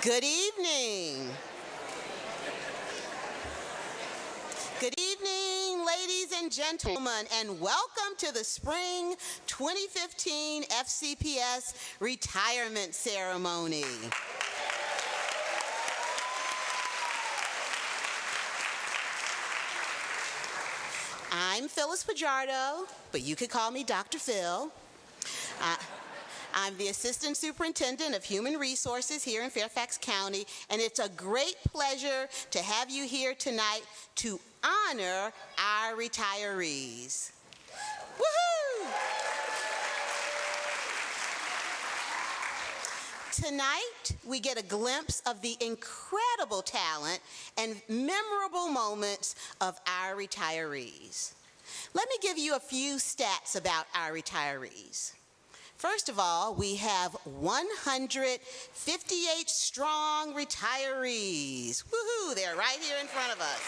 Good evening. Good evening, ladies and gentlemen, and welcome to the Spring 2015 FCPS Retirement Ceremony. I'm Phyllis Pajardo, but you could call me Dr. Phil. I'm the Assistant Superintendent of Human Resources here in Fairfax County, and it's a great pleasure to have you here tonight to honor our retirees. Woohoo! Tonight, we get a glimpse of the incredible talent and memorable moments of our retirees. Let me give you a few stats about our retirees. First of all, we have 158 strong retirees. Woohoo, they're right here in front of us.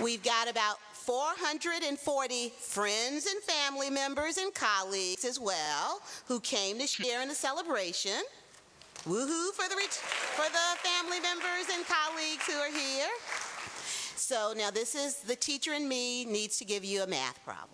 We've got about 440 friends and family members and colleagues as well who came to share in the celebration. Woohoo for the family members and colleagues who are here. So now this is the teacher in me needs to give you a math problem.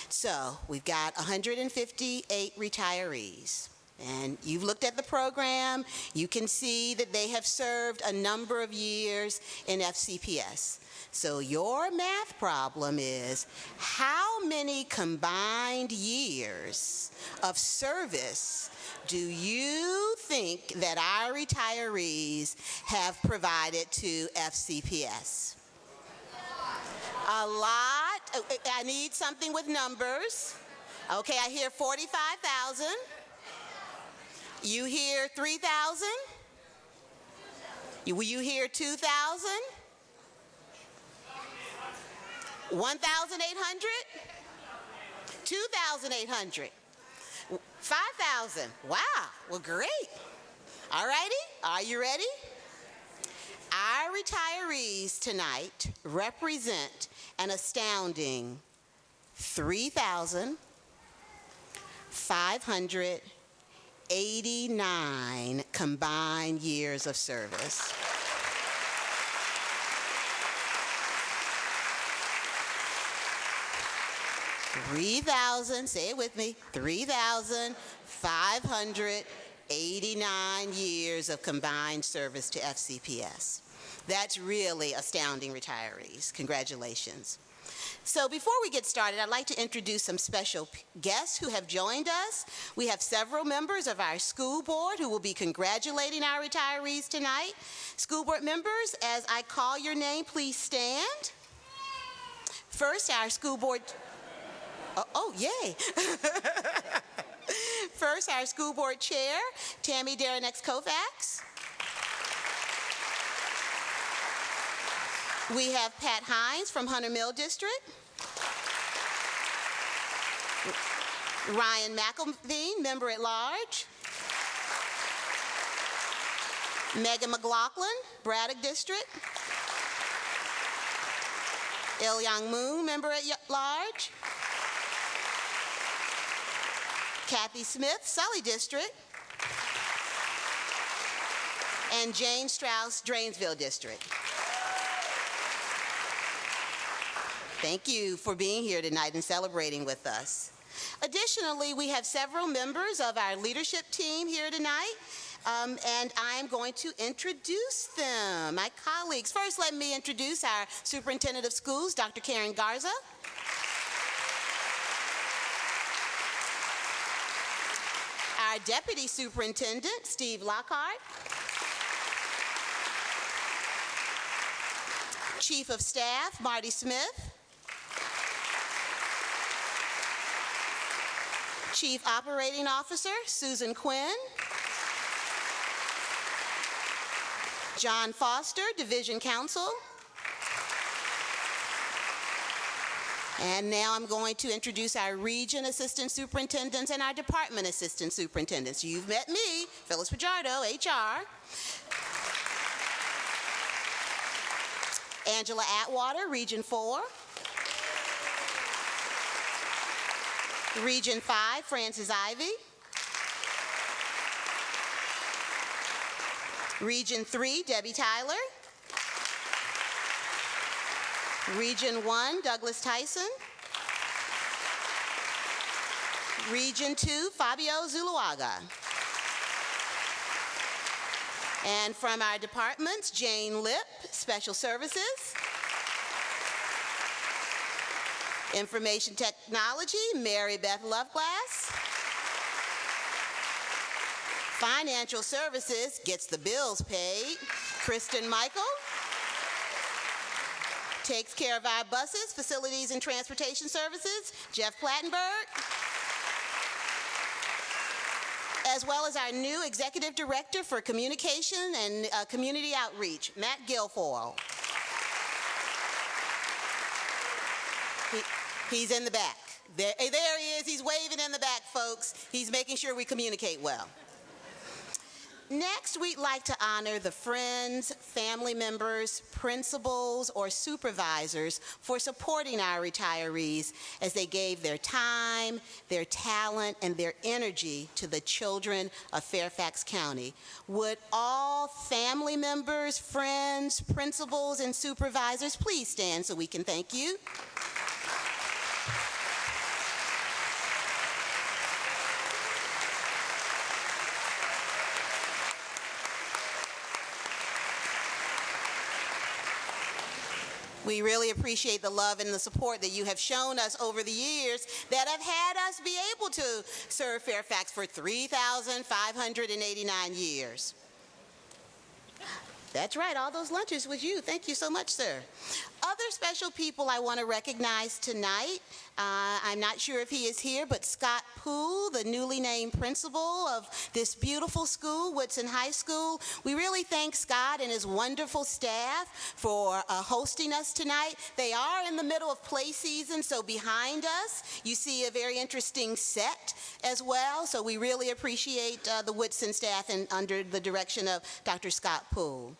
So we've got 158 retirees, and you've looked at the program. You can see that they have served a number of years in FCPS. So your math problem is, how many combined years of service do you think that our retirees have provided to FCPS? A lot. I need something with numbers. Okay, I hear 45,000. You hear 3,000? Will you hear 2,000? 1,800? 2,800? 5,000? Wow, well, great. All righty, are you ready? Our retirees tonight represent an astounding 3,589 combined years of service. 3,000, say it with me, 3,589 years of combined service to FCPS. That's really astounding, retirees. Congratulations. So before we get started, I'd like to introduce some special guests who have joined us. We have several members of our school board who will be congratulating our retirees tonight. School board members, as I call your name, please stand. First, our school board... Oh, yay. First, our school board chair, Tammy Daranex Kovacs. We have Pat Hines from Hunter Mill District. Ryan McElveen, member at large. Megan McLaughlin, Braddock District. Il-Young Moon, member at large. Kathy Smith, Sully District. And Jane Strauss, Drainsville District. Thank you for being here tonight and celebrating with us. Additionally, we have several members of our leadership team here tonight, and I'm going to introduce them, my colleagues. First, let me introduce our Superintendent of Schools, Dr. Karen Garza. Our Deputy Superintendent, Steve Lockhart. Chief of Staff, Marty Smith. Chief Operating Officer, Susan Quinn. John Foster, Division Counsel. And now I'm going to introduce our Region Assistant Superintendents and our Department Assistant Superintendents. You've met me, Phyllis Fajardo, HR. Angela Atwater, Region 4. Region 5, Frances Ivy. Region 3, Debbie Tyler. Region 1, Douglas Tyson. Region 2, Fabio Zuluaga. And from our departments, Jane Lip, Special Services. Information Technology, Mary Beth Loveglass. Financial Services, gets the bills paid, Kristen Michael. Takes care of our buses, facilities and transportation services, Jeff Plattenberg. As well as our new Executive Director for Communication and Community Outreach, Matt Guilfoyle. He's in the back. There he is. He's waving in the back, folks. He's making sure we communicate well. Next, we'd like to honor the friends, family members, principals, or supervisors for supporting our retirees as they gave their time, their talent, and their energy to the children of Fairfax County. Would all family members, friends, principals, and supervisors please stand so we can thank you? We really appreciate the love and the support that you have shown us over the years that have had us be able to serve Fairfax for 3,589 years. That's right, all those lunches with you. Thank you so much, sir. other special people I want to recognize tonight. I'm not sure if he is here, but Scott Poole, the newly named principal of this beautiful school, Woodson High School. We really thank Scott and his wonderful staff for hosting us tonight. They are in the middle of play season, so behind us you see a very interesting set as well. So we really appreciate the Woodson staff and under the direction of Dr. Scott Poole.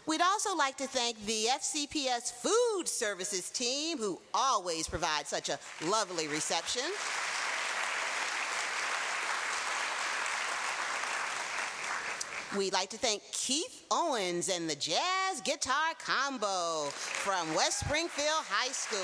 We'd also like to thank the FCPS Food Services team, who always provide such a lovely reception. We'd like to thank Keith Owens and the Jazz Guitar Combo from West Springfield High School.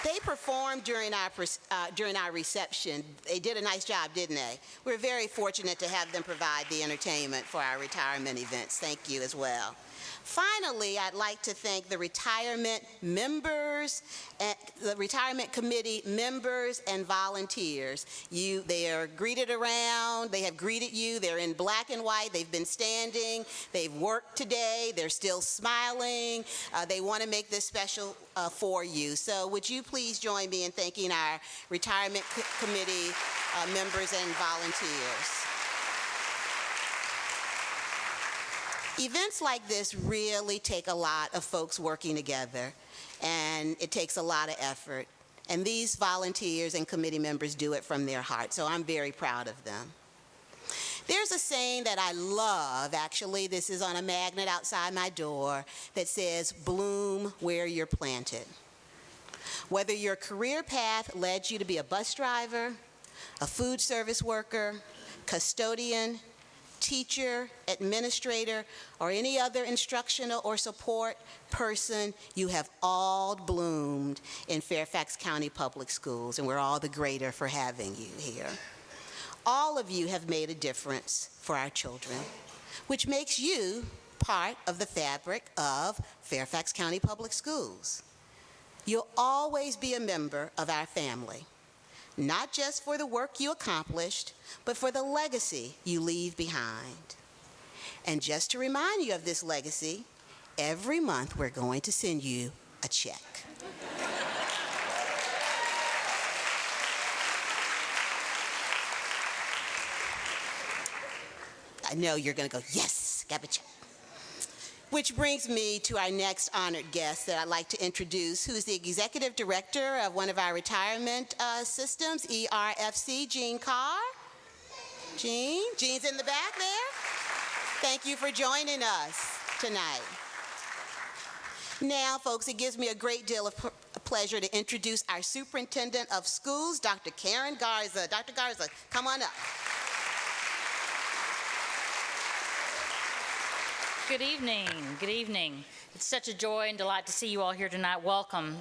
They performed during our reception. They did a nice job, didn't they? We're very fortunate to have them provide the entertainment for our retirement events. Thank you as well. Finally, I'd like to thank the retirement members, the retirement committee members and volunteers. They are greeted around, they have greeted you, they're in black and white, they've been standing, they've worked today, they're still smiling. They want to make this special for you. So would you please join me in thanking our retirement committee members and volunteers. Events like this really take a lot of folks working together, and it takes a lot of effort. And these volunteers and committee members do it from their heart, so I'm very proud of them. There's a saying that I love, actually. This is on a magnet outside my door that says, "Bloom where you're planted." Whether your career path led you to be a bus driver, a food service worker, custodian, teacher, administrator, or any other instructional or support person, you have all bloomed in Fairfax County Public Schools, and we're all the greater for having you here. All of you have made a difference for our children, which makes you part of the fabric of Fairfax County Public Schools. You'll always be a member of our family, not just for the work you accomplished, but for the legacy you leave behind. And just to remind you of this legacy, every month we're going to send you a check. I know you're going to go, yes, got a check. Which brings me to our next honored guest that I'd like to introduce, who's the executive director of one of our retirement systems, ERFC, Jean Carr. Jean's in the back there. Thank you for joining us tonight. Now, folks, it gives me a great deal of pleasure to introduce our superintendent of schools, Dr. Karen Garza. Dr. Garza, come on up. Good evening. Good evening. It's such a joy and delight to see you all here tonight. Welcome.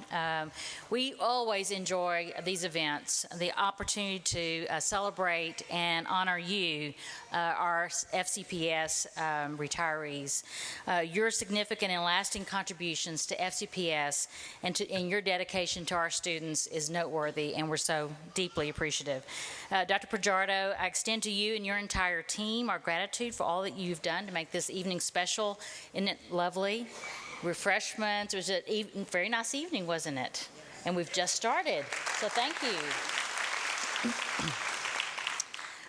We always enjoy these events, the opportunity to celebrate and honor you, our FCPS retirees. Your significant and lasting contributions to FCPS and your dedication to our students is noteworthy, and we're so deeply appreciative. Dr. Pajardo, I extend to you and your entire team our gratitude for all that you've done to make this evening special. Isn't it lovely? Refreshments. It was a very nice evening, wasn't it? And we've just started, so thank you.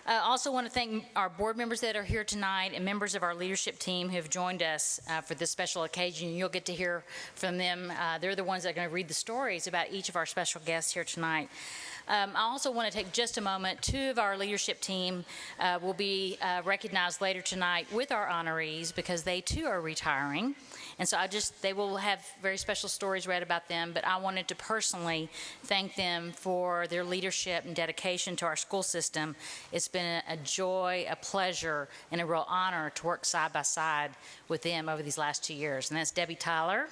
I also want to thank our board members that are here tonight and members of our leadership team who have joined us for this special occasion. You'll get to hear from them. They're the ones that are going to read the stories about each of our special guests here tonight. I also want to take just a moment. Two of our leadership team will be recognized later tonight with our honorees because they too are retiring. And so they will have very special stories read about them, but I wanted to personally thank them for their leadership and dedication to our school system. It's been a joy, a pleasure, and a real honor to work side by side with them over these last 2 years. And that's Debbie Tyler,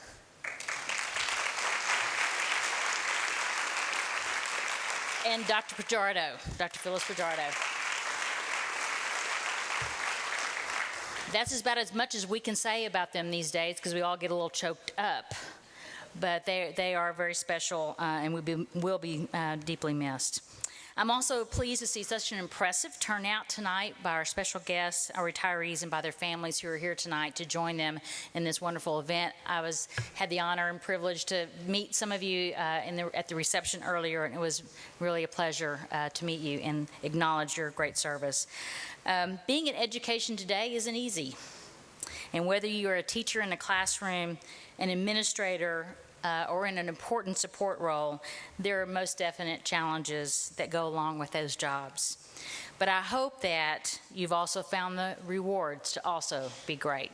and Dr. Pajardo, Dr. Phyllis Pajardo. That's about as much as we can say about them these days because we all get a little choked up. But they are very special and will be deeply missed. I'm also pleased to see such an impressive turnout tonight by our special guests, our retirees, and by their families who are here tonight to join them in this wonderful event. I had the honor and privilege to meet some of you at the reception earlier, and it was really a pleasure to meet you and acknowledge your great service. Being in education today isn't easy, and whether you are a teacher in a classroom, an administrator, or in an important support role, there are most definite challenges that go along with those jobs. But I hope that you've also found the rewards to also be great.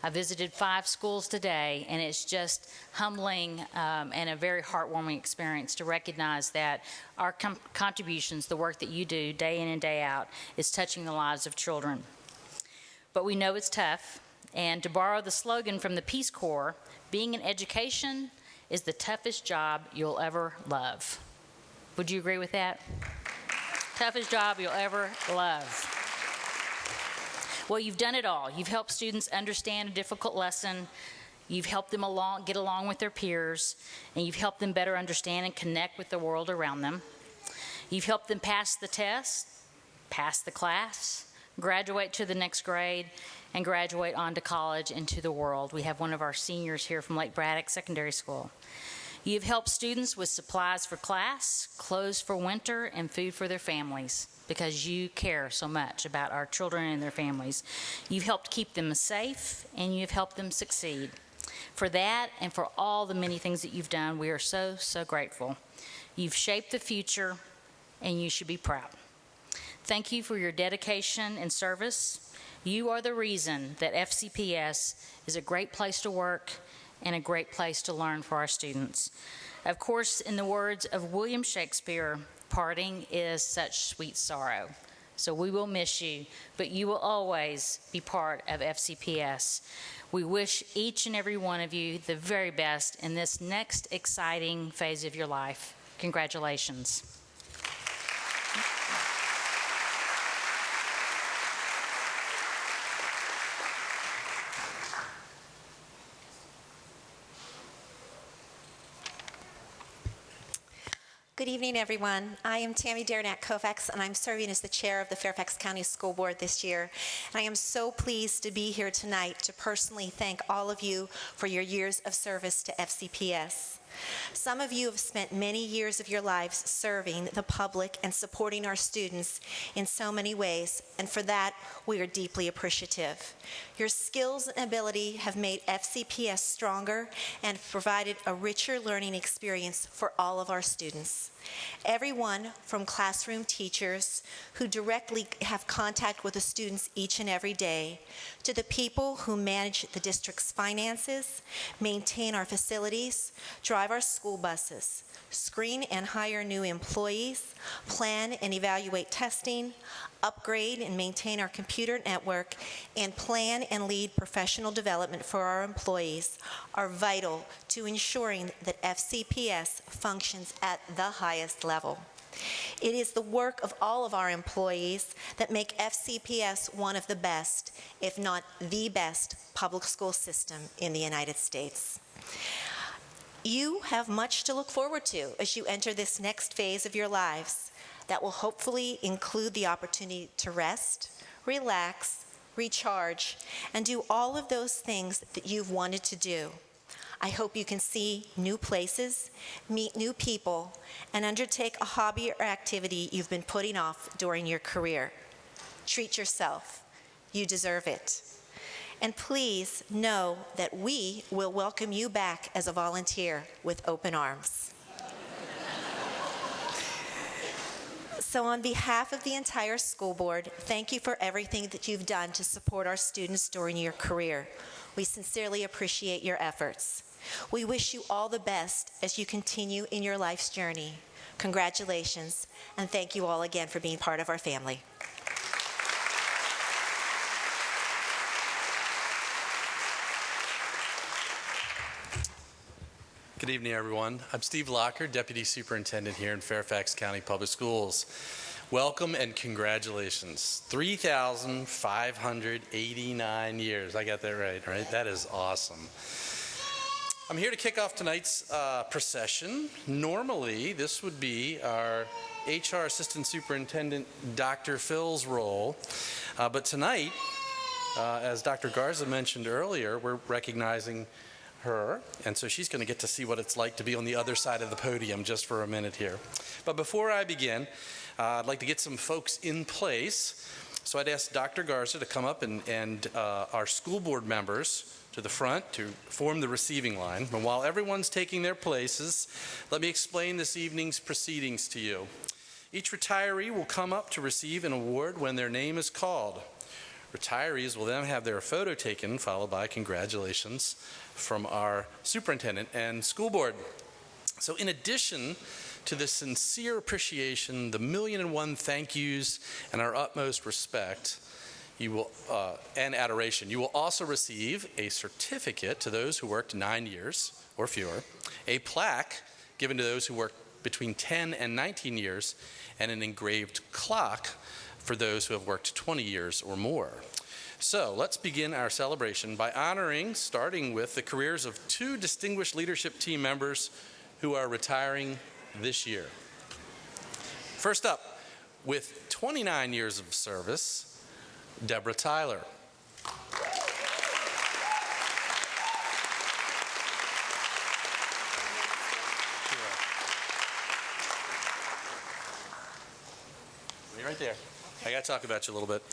I visited 5 schools today, and it's just humbling and a very heartwarming experience to recognize that our contributions, the work that you do day in and day out, is touching the lives of children. But we know it's tough, and to borrow the slogan from the Peace Corps, being in education is the toughest job you'll ever love. Would you agree with that? Toughest job you'll ever love. Well, you've done it all. You've helped students understand a difficult lesson. You've helped them get along with their peers, and you've helped them better understand and connect with the world around them. You've helped them pass the test, pass the class, graduate to the next grade, and graduate on to college and to the world. We have one of our seniors here from Lake Braddock Secondary School. You've helped students with supplies for class, clothes for winter, and food for their families because you care so much about our children and their families. You've helped keep them safe, and you've helped them succeed. For that and for all the many things that you've done, we are so, so grateful. You've shaped the future, and you should be proud. Thank you for your dedication and service. You are the reason that FCPS is a great place to work and a great place to learn for our students. Of course, in the words of William Shakespeare, parting is such sweet sorrow. So we will miss you, but you will always be part of FCPS. We wish each and every one of you the very best in this next exciting phase of your life. Congratulations. Good evening, everyone. I am Tammy Darnat Kovacs, and I'm serving as the chair of the Fairfax County School Board this year. And I am so pleased to be here tonight to personally thank all of you for your years of service to FCPS. Some of you have spent many years of your lives serving the public and supporting our students in so many ways, and for that, we are deeply appreciative. Your skills and ability have made FCPS stronger and provided a richer learning experience for all of our students. Everyone from classroom teachers who directly have contact with the students each and every day, to the people who manage the district's finances, maintain our facilities, drive our school buses, screen and hire new employees, plan and evaluate testing, upgrade and maintain our computer network, and plan and lead professional development for our employees are vital to ensuring that FCPS functions at the highest level. It is the work of all of our employees that make FCPS one of the best, if not the best, public school system in the United States. You have much to look forward to as you enter this next phase of your lives that will hopefully include the opportunity to rest, relax, recharge, and do all of those things that you've wanted to do. I hope you can see new places, meet new people, and undertake a hobby or activity you've been putting off during your career. Treat yourself. You deserve it. And please know that we will welcome you back as a volunteer with open arms. So on behalf of the entire school board, thank you for everything that you've done to support our students during your career. We sincerely appreciate your efforts. We wish you all the best as you continue in your life's journey. Congratulations, and thank you all again for being part of our family. Good evening, everyone. I'm Steve Locker, Deputy Superintendent here in Fairfax County Public Schools. Welcome and congratulations. 3,589 years. I got that right? That is awesome. I'm here to kick off tonight's procession. Normally, this would be our HR Assistant Superintendent, Dr. Phil's role. But tonight, as Dr. Garza mentioned earlier, we're recognizing her, and so she's going to get to see what it's like to be on the other side of the podium just for a minute here. But before I begin, I'd like to get some folks in place. So I'd ask Dr. Garza to come up and our school board members to the front to form the receiving line. And while everyone's taking their places, let me explain this evening's proceedings to you. Each retiree will come up to receive an award when their name is called. Retirees will then have their photo taken, followed by congratulations from our superintendent and school board. So in addition to the sincere appreciation, the 1,000,001 thank yous, and our utmost respect, you will, and adoration, you will also receive a certificate to those who worked 9 years or fewer, a plaque given to those who worked between 10 and 19 years, and an engraved clock for those who have worked 20 years or more. So let's begin our celebration by honoring, starting with the careers of 2 distinguished leadership team members who are retiring this year. First up, with 29 years of service, Deborah Tyler. Right there. I got to talk about you a little bit.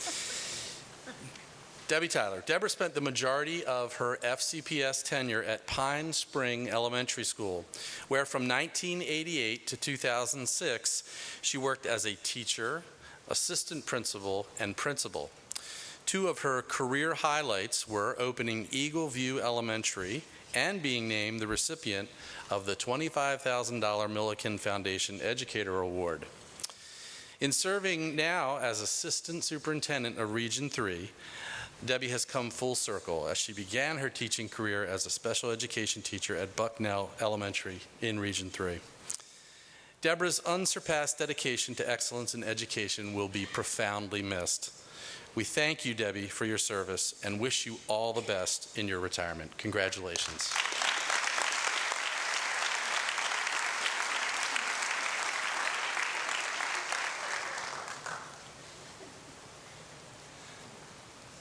Debbie Tyler. Deborah spent the majority of her FCPS tenure at Pine Spring Elementary School, where from 1988 to 2006, she worked as a teacher, assistant principal, and principal. 2 of her career highlights were opening Eagle View Elementary and being named the recipient of the $25,000 Milliken Foundation Educator Award. In serving now as Assistant Superintendent of Region 3, Debbie has come full circle as she began her teaching career as a special education teacher at Bucknell Elementary in Region 3. Deborah's unsurpassed dedication to excellence in education will be profoundly missed. We thank you, Debbie, for your service and wish you all the best in your retirement. Congratulations.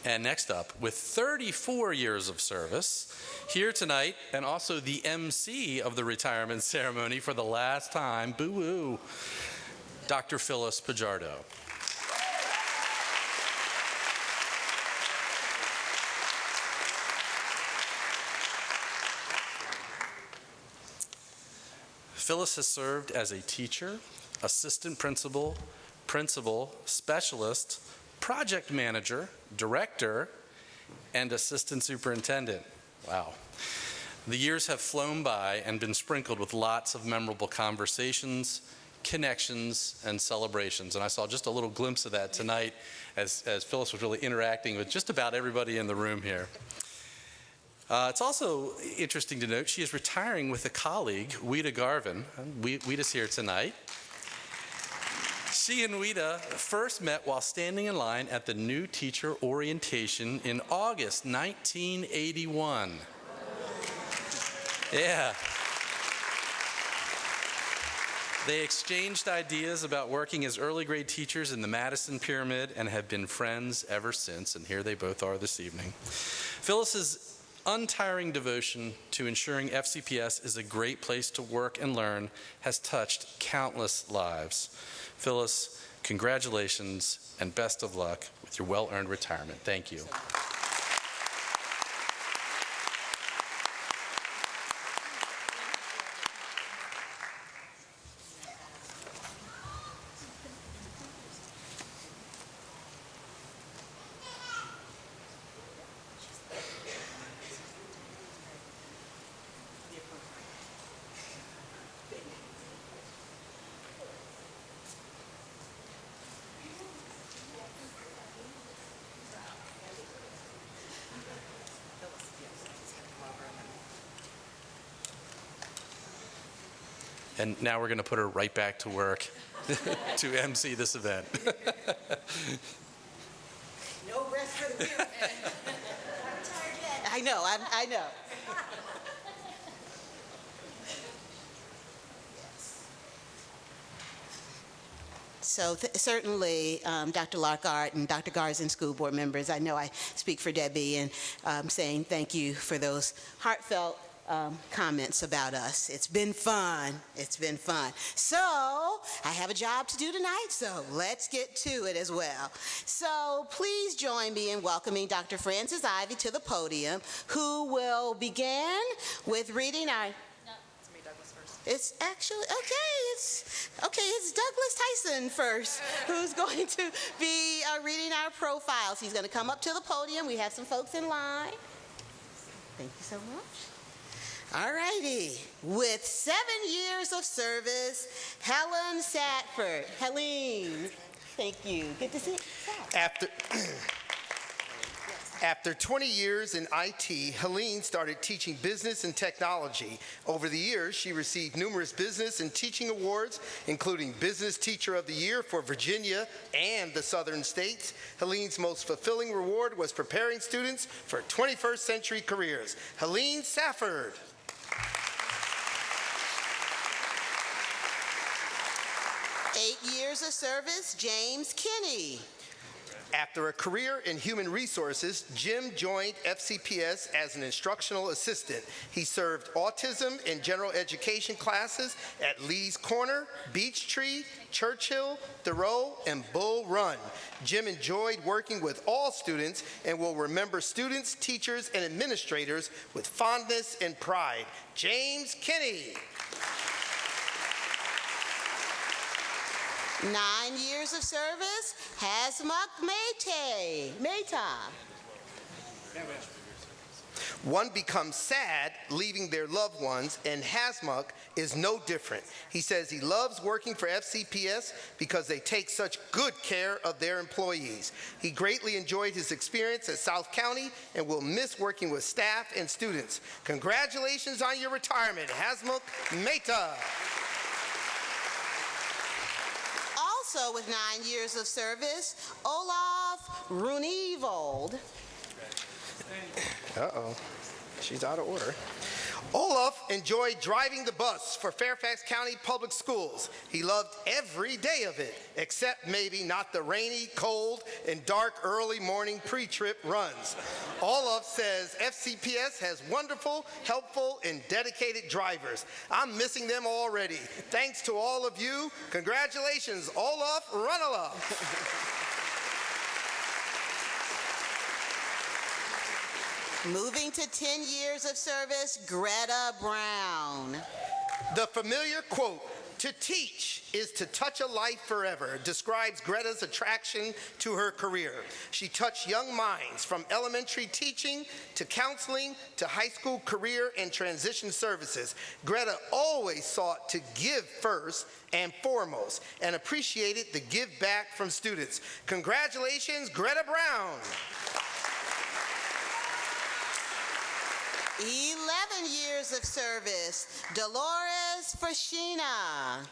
And next up, with 34 years of service, here tonight, and also the MC of the retirement ceremony for the last time, boo-hoo, Dr. Phyllis Pajardo. Phyllis has served as a teacher, assistant principal, specialist, project manager, director, and assistant superintendent. Wow. The years have flown by and been sprinkled with lots of memorable conversations, connections, and celebrations. And I saw just a little glimpse of that tonight as Phyllis was really interacting with just about everybody in the room here. It's also interesting to note she is retiring with a colleague, Weta Garvin. Weta's here tonight. She and Weta first met while standing in line at the new teacher orientation in August 1981. Yeah. They exchanged ideas about working as early grade teachers in the Madison Pyramid and have been friends ever since, and here they both are this evening. Phyllis's untiring devotion to ensuring FCPS is a great place to work and learn has touched countless lives. Phyllis, congratulations and best of luck with your well-earned retirement. Thank you. And now we're going to put her right back to work to MC this event. No rest for the weary. I know, I know. So certainly, Dr. Larkart and Dr. Garza, school board members, I know I speak for Debbie in saying thank you for those heartfelt comments about us. It's been fun. It's been fun. So I have a job to do tonight, so let's get to it as well. So please join me in welcoming Dr. Frances Ivy to the podium, who will begin with reading our... It's actually, it's Douglas Tyson first, who's going to be reading our profiles. He's going to come up to the podium. We have some folks in line. Thank you so much. All righty. With 7 years of service, Helen Satford. Helene, thank you. Good to see you. After 20 years in IT, Helene started teaching business and technology. Over the years, she received numerous business and teaching awards, including Business Teacher of the Year for Virginia and the Southern States. Helene's most fulfilling reward was preparing students for 21st century careers. Helene Safford. Eight years of service, James Kinney. After a career in human resources, Jim joined FCPS as an instructional assistant. He served autism and general education classes at Lee's Corner, Beech Tree, Churchill, Thoreau, and Bull Run. Jim enjoyed working with all students and will remember students, teachers, and administrators with fondness and pride. James Kinney. 9 years of service, Hasmukh Mehta. One becomes sad leaving their loved ones, and Hasmukh is no different. He says he loves working for FCPS because they take such good care of their employees. He greatly enjoyed his experience at South County and will miss working with staff and students. Congratulations on your retirement, Hasmukh Mehta. Also with 9 years of service, Olaf Runevold. Uh-oh, she's out of order. Olaf enjoyed driving the bus for Fairfax County Public Schools. He loved every day of it, except maybe not the rainy, cold, and dark early morning pre-trip runs. Olaf says FCPS has wonderful, helpful, and dedicated drivers. I'm missing them already. Thanks to all of you. Congratulations, Olaf Runelof. Moving to 10 years of service, Greta Brown. The familiar quote, "To teach is to touch a life forever," describes Greta's attraction to her career. She touched young minds from elementary teaching to counseling to high school career and transition services. Greta always sought to give first and foremost and appreciated the give back from students. Congratulations, Greta Brown. 11 years of service, Dolores Frashina.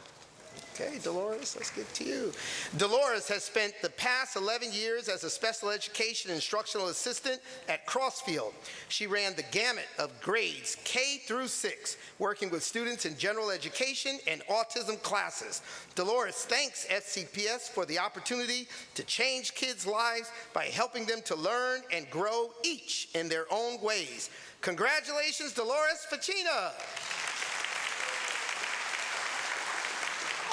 Okay, Dolores, let's get to you. Dolores has spent the past 11 years as a special education instructional assistant at Crossfield. She ran the gamut of grades K through 6, working with students in general education and autism classes. Dolores thanks FCPS for the opportunity to change kids' lives by helping them to learn and grow each in their own ways. Congratulations, Dolores Frashina.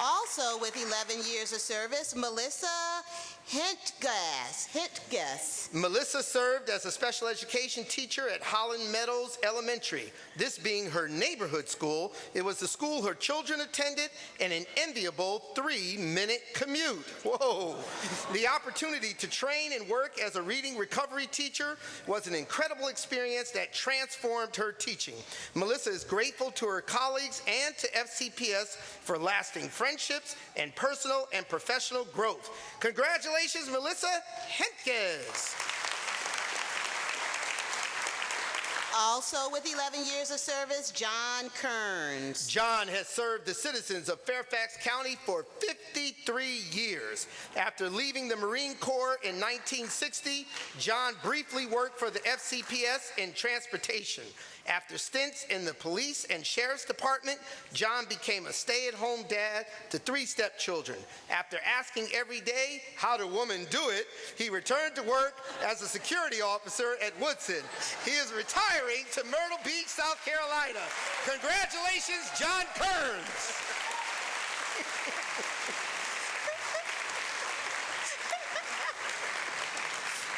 Also with 11 years of service, Melissa Hintgas. Melissa served as a special education teacher at Holland Meadows Elementary. This being her neighborhood school, it was the school her children attended and an enviable 3-minute commute. Whoa. The opportunity to train and work as a reading recovery teacher was an incredible experience that transformed her teaching. Melissa is grateful to her colleagues and to FCPS for lasting friendships and personal and professional growth. Congratulations, Melissa Hentges. Also with 11 years of service, John Kearns. John has served the citizens of Fairfax County for 53 years. After leaving the Marine Corps in 1960, John briefly worked for the FCPS in transportation. After stints in the police and sheriff's department, John became a stay-at-home dad to 3 stepchildren. After asking every day, how do women do it, he returned to work as a security officer at Woodson. He is retiring to Myrtle Beach, South Carolina. Congratulations, John Kearns.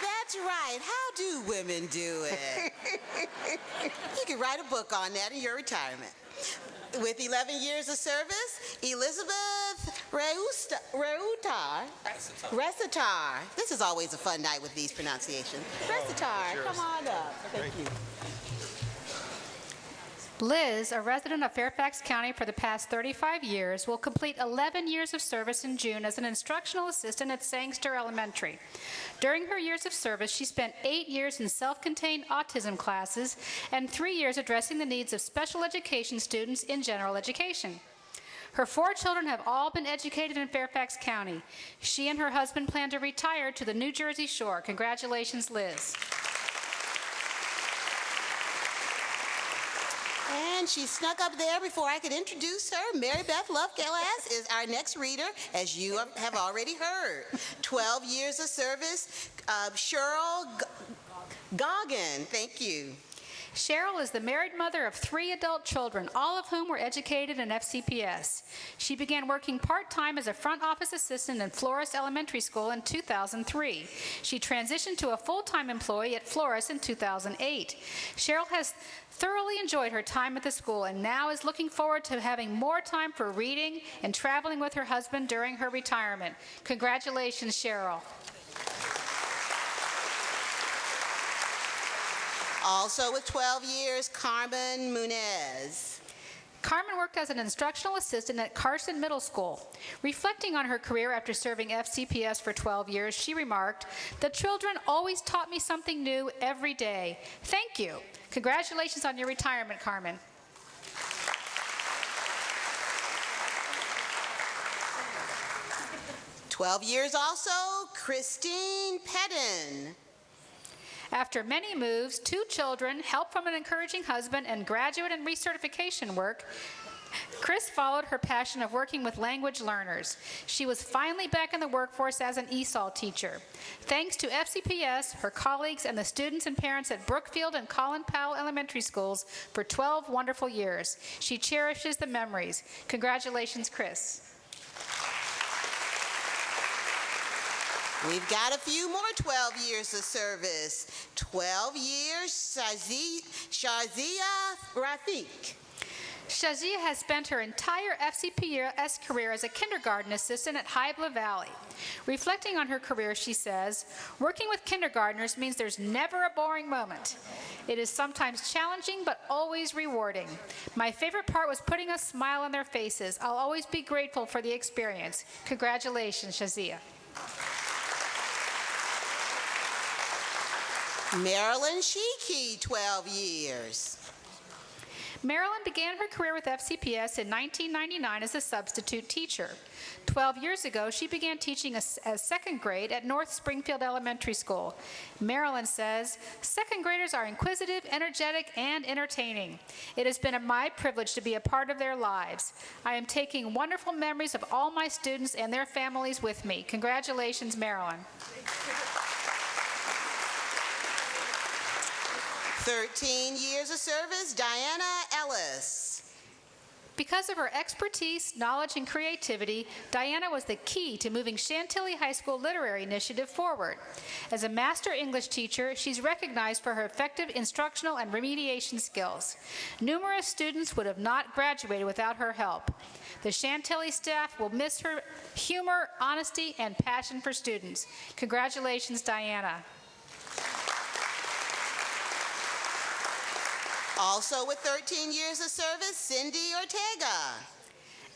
That's right. How do women do it? You could write a book on that in your retirement. With 11 years of service, Elizabeth Recitar. This is always a fun night with these pronunciations. Recitar, come on up. Thank you. Liz, a resident of Fairfax County for the past 35 years, will complete 11 years of service in June as an instructional assistant at Sangster Elementary. During her years of service, she spent 8 years in self-contained autism classes and 3 years addressing the needs of special education students in general education. Her 4 children have all been educated in Fairfax County. She and her husband plan to retire to the New Jersey shore. Congratulations, Liz. And she snuck up there before I could introduce her. Mary Beth Love-Galas is our next reader, as you have already heard. 12 years of service, Cheryl Goggin. Thank you. Cheryl is the married mother of 3 adult children, all of whom were educated in FCPS. She began working part-time as a front office assistant in Flores Elementary School in 2003. She transitioned to a full-time employee at Flores in 2008. Cheryl has thoroughly enjoyed her time at the school and now is looking forward to having more time for reading and traveling with her husband during her retirement. Congratulations, Cheryl. Also with 12 years, Carmen Munez. Carmen worked as an instructional assistant at Carson Middle School. Reflecting on her career after serving FCPS for 12 years, she remarked, "The children always taught me something new every day. Thank you." Congratulations on your retirement, Carmen. "12 years also, Christine Pedden. After many moves, 2 children, help from an encouraging husband, and graduate and recertification work, Chris followed her passion of working with language learners. She was finally back in the workforce as an ESOL teacher. Thanks to FCPS, her colleagues, and the students and parents at Brookfield and Colin Powell Elementary Schools for 12 wonderful years. She cherishes the memories. Congratulations, Chris. We've got a few more 12 years of service. 12 years, Shazia Rafiq. Shazia has spent her entire FCPS career as a kindergarten assistant at Hybla Valley. Reflecting on her career, she says, "Working with kindergartners means there's never a boring moment. It is sometimes challenging, but always rewarding. My favorite part was putting a smile on their faces. I'll always be grateful for the experience." Congratulations, Shazia. Marilyn Sheekey, 12 years. Marilyn began her career with FCPS in 1999 as a substitute teacher. 12 years ago, she began teaching as second grade at North Springfield Elementary School. Marilyn says, "Second graders are inquisitive, energetic, and entertaining. It has been my privilege to be a part of their lives. I am taking wonderful memories of all my students and their families with me." Congratulations, Marilyn. 13 years of service, Diana Ellis. Because of her expertise, knowledge, and creativity, Diana was the key to moving Chantilly High School Literary Initiative forward. As a master English teacher, she's recognized for her effective instructional and remediation skills. Numerous students would have not graduated without her help. The Chantilly staff will miss her humor, honesty, and passion for students. Congratulations, Diana. Also with 13 years of service, Cindy Ortega.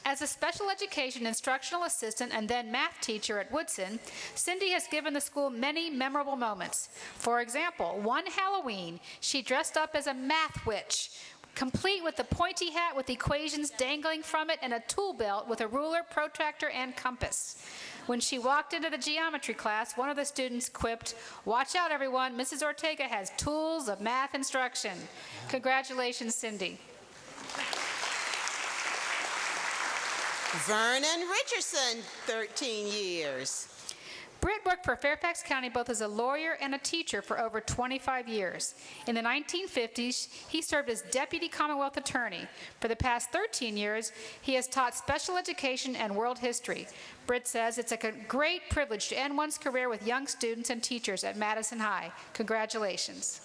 As a special education instructional assistant and then math teacher at Woodson, Cindy has given the school many memorable moments. For example, one Halloween, she dressed up as a math witch, complete with the pointy hat with equations dangling from it and a tool belt with a ruler, protractor, and compass. When she walked into the geometry class, one of the students quipped, "Watch out, everyone, Mrs. Ortega has tools of math instruction." Congratulations, Cindy. Vernon Richardson, 13 years. Britt worked for Fairfax County both as a lawyer and a teacher for over 25 years. In the 1950s, he served as Deputy Commonwealth Attorney. For the past 13 years, he has taught special education and world history. Britt says it's a great privilege to end one's career with young students and teachers at Madison High. Congratulations.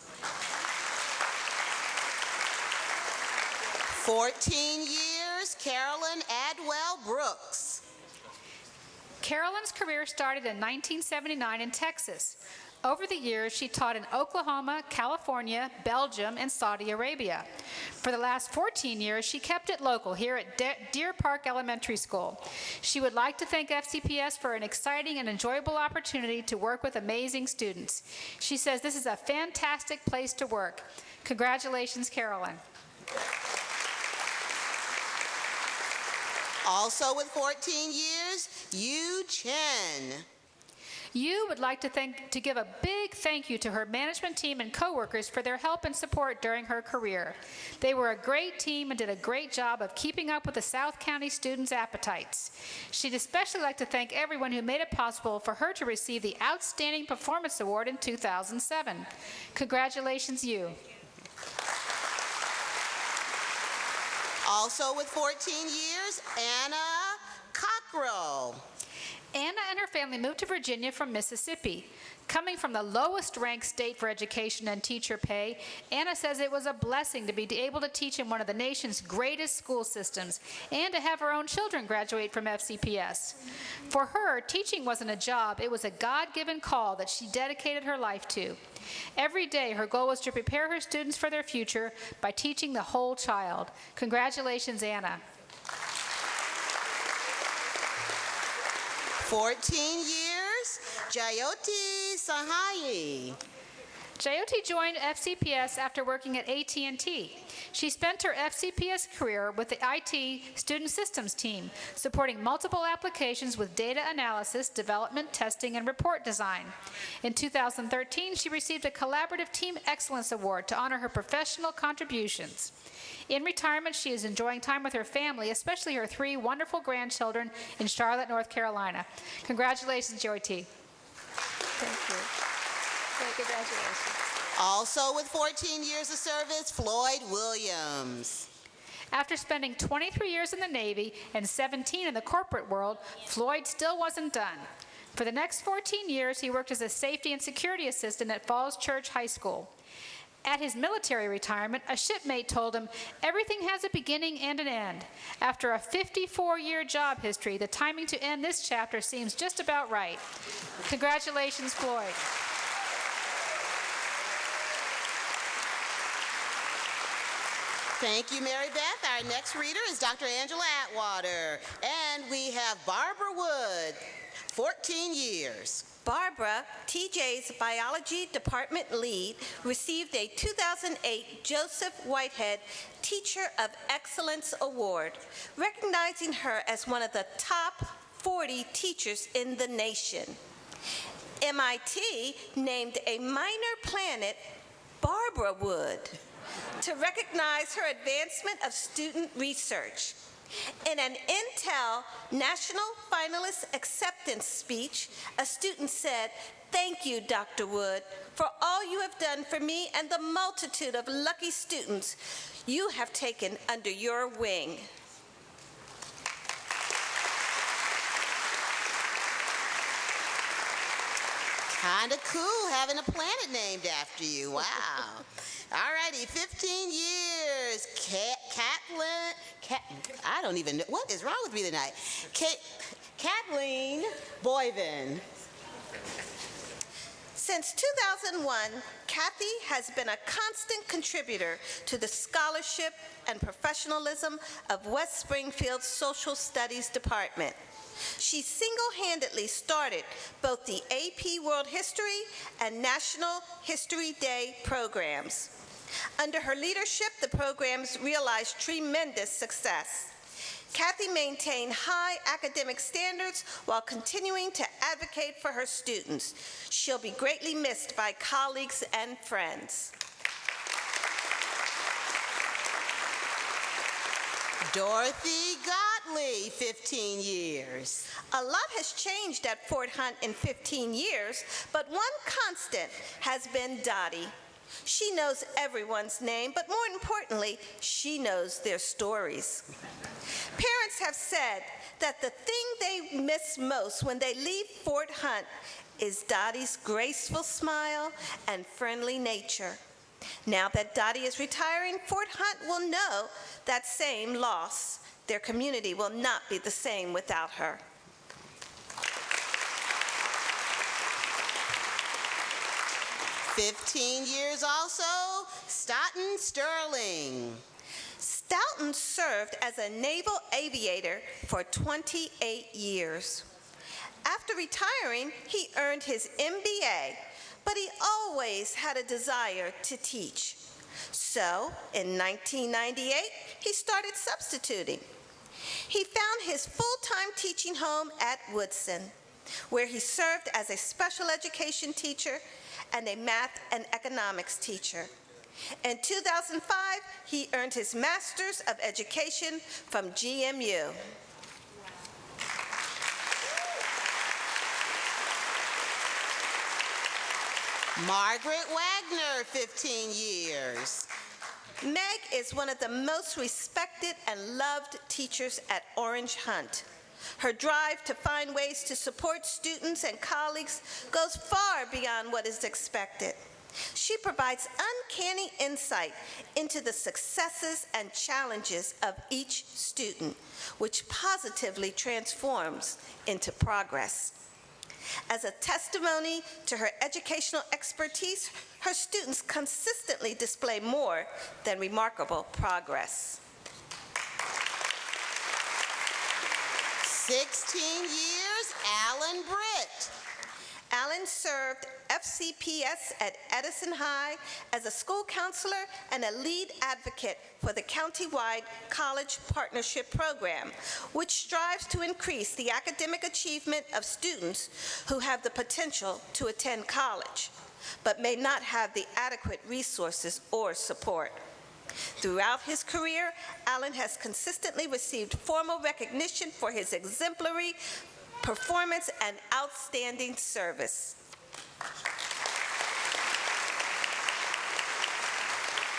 14 years, Carolyn Adwell Brooks. Carolyn's career started in 1979 in Texas. Over the years, she taught in Oklahoma, California, Belgium, and Saudi Arabia. For the last 14 years, she kept it local here at Deer Park Elementary School. She would like to thank FCPS for an exciting and enjoyable opportunity to work with amazing students. She says this is a fantastic place to work. Congratulations, Carolyn. Also with 14 years, Yu Chen. Yu would like to give a big thank you to her management team and coworkers for their help and support during her career. They were a great team and did a great job of keeping up with the South County students' appetites. She'd especially like to thank everyone who made it possible for her to receive the Outstanding Performance Award in 2007. Congratulations, Yu. Also with 14 years, Anna Cockrell. Anna and her family moved to Virginia from Mississippi. Coming from the lowest ranked state for education and teacher pay, Anna says it was a blessing to be able to teach in one of the nation's greatest school systems and to have her own children graduate from FCPS. For her, teaching wasn't a job, it was a God-given call that she dedicated her life to. Every day, her goal was to prepare her students for their future by teaching the whole child. Congratulations, Anna. 14 years, Jayoti Sahayi. Jayoti joined FCPS after working at AT&T. She spent her FCPS career with the IT Student Systems team, supporting multiple applications with data analysis, development, testing, and report design. In 2013, she received a Collaborative Team Excellence Award to honor her professional contributions. In retirement, she is enjoying time with her family, especially her 3 wonderful grandchildren in Charlotte, North Carolina. Congratulations, Jayoti. Thank you. Congratulations. Also with 14 years of service, Floyd Williams. After spending 23 years in the Navy and 17 in the corporate world, Floyd still wasn't done. For the next 14 years, he worked as a safety and security assistant at Falls Church High School. At his military retirement, a shipmate told him, "Everything has a beginning and an end." After a 54-year job history, the timing to end this chapter seems just about right. Congratulations, Floyd. Thank you, Mary Beth. Our next reader is Dr. Angela Atwater. And we have Barbara Wood, 14 years. Barbara, TJ's biology department lead, received a 2008 Joseph Whitehead Teacher of Excellence Award, recognizing her as one of the top 40 teachers in the nation. MIT named a minor planet Barbara Wood to recognize her advancement of student research. In an Intel National Finalist Acceptance speech, a student said, "Thank you, Dr. Wood, for all you have done for me and the multitude of lucky students you have taken under your wing." Kinda cool having a planet named after you. Wow. All righty, 15 years. I don't even know. What is wrong with me tonight? Kathleen Boyven. Since 2001, Kathy has been a constant contributor to the scholarship and professionalism of West Springfield's Social Studies Department. She single-handedly started both the AP World History and National History Day programs. Under her leadership, the programs realized tremendous success. Kathy maintained high academic standards while continuing to advocate for her students. She'll be greatly missed by colleagues and friends. Dorothy Gottlieb, 15 years. A lot has changed at Fort Hunt in 15 years, but one constant has been Dottie. She knows everyone's name, but more importantly, she knows their stories. Parents have said that the thing they miss most when they leave Fort Hunt is Dottie's graceful smile and friendly nature. Now that Dottie is retiring, Fort Hunt will know that same loss. Their community will not be the same without her. "15 years also, Stoughton Sterling. Stoughton served as a naval aviator for 28 years. After retiring, he earned his MBA, but he always had a desire to teach. So, in 1998, he started substituting. He found his full-time teaching home at Woodson, where he served as a special education teacher and a math and economics teacher. In 2005, he earned his Master's of Education from GMU. Margaret Wagner, 15 years. Meg is one of the most respected and loved teachers at Orange Hunt. Her drive to find ways to support students and colleagues goes far beyond what is expected. She provides uncanny insight into the successes and challenges of each student, which positively transforms into progress. As a testimony to her educational expertise, her students consistently display more than remarkable progress. 16 years, Alan Britt. Alan served FCPS at Edison High as a school counselor and a lead advocate for the countywide College Partnership Program, which strives to increase the academic achievement of students who have the potential to attend college, but may not have the adequate resources or support. Throughout his career, Alan has consistently received formal recognition for his exemplary performance and outstanding service.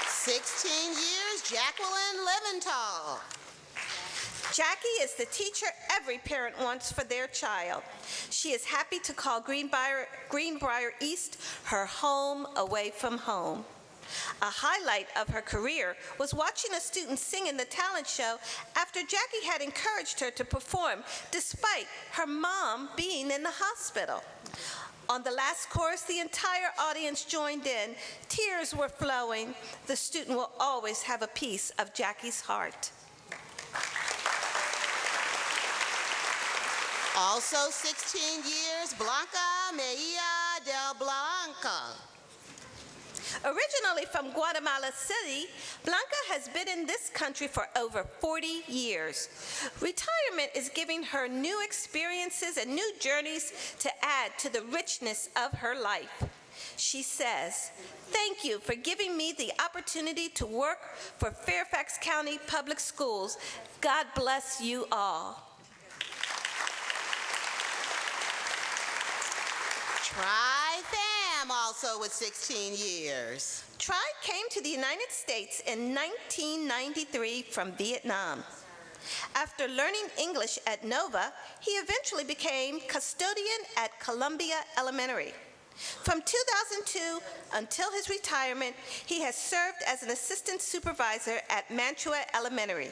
16 years, Jacqueline Leventhal. Jackie is the teacher every parent wants for their child. She is happy to call Greenbrier East her home away from home. A highlight of her career was watching a student sing in the talent show after Jackie had encouraged her to perform despite her mom being in the hospital. On the last chorus, the entire audience joined in. Tears were flowing. The student will always have a piece of Jackie's heart. Also 16 years, Blanca Mejia del Blanca. Originally from Guatemala City, Blanca has been in this country for over 40 years. Retirement is giving her new experiences and new journeys to add to the richness of her life. She says, "Thank you for giving me the opportunity to work for Fairfax County Public Schools. God bless you all." Tri-Fam, also with 16 years. Tri came to the United States in 1993 from Vietnam. After learning English at Nova, he eventually became custodian at Columbia Elementary. From 2002 until his retirement, he has served as an assistant supervisor at Mantua Elementary.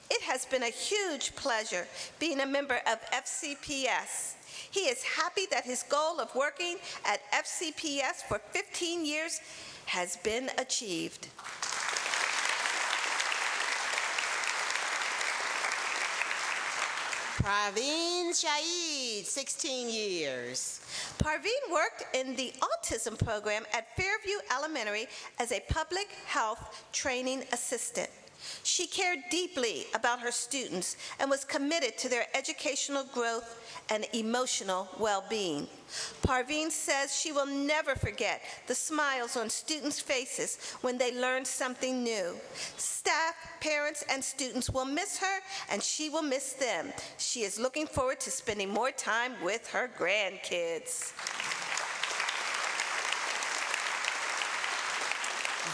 It has been a huge pleasure being a member of FCPS. He is happy that his goal of working at FCPS for 15 years has been achieved. Praveen Shaid, 16 years. Parveen worked in the autism program at Fairview Elementary as a public health training assistant. She cared deeply about her students and was committed to their educational growth and emotional well-being. Parveen says she will never forget the smiles on students' faces when they learned something new. Staff, parents, and students will miss her, and she will miss them. She is looking forward to spending more time with her grandkids.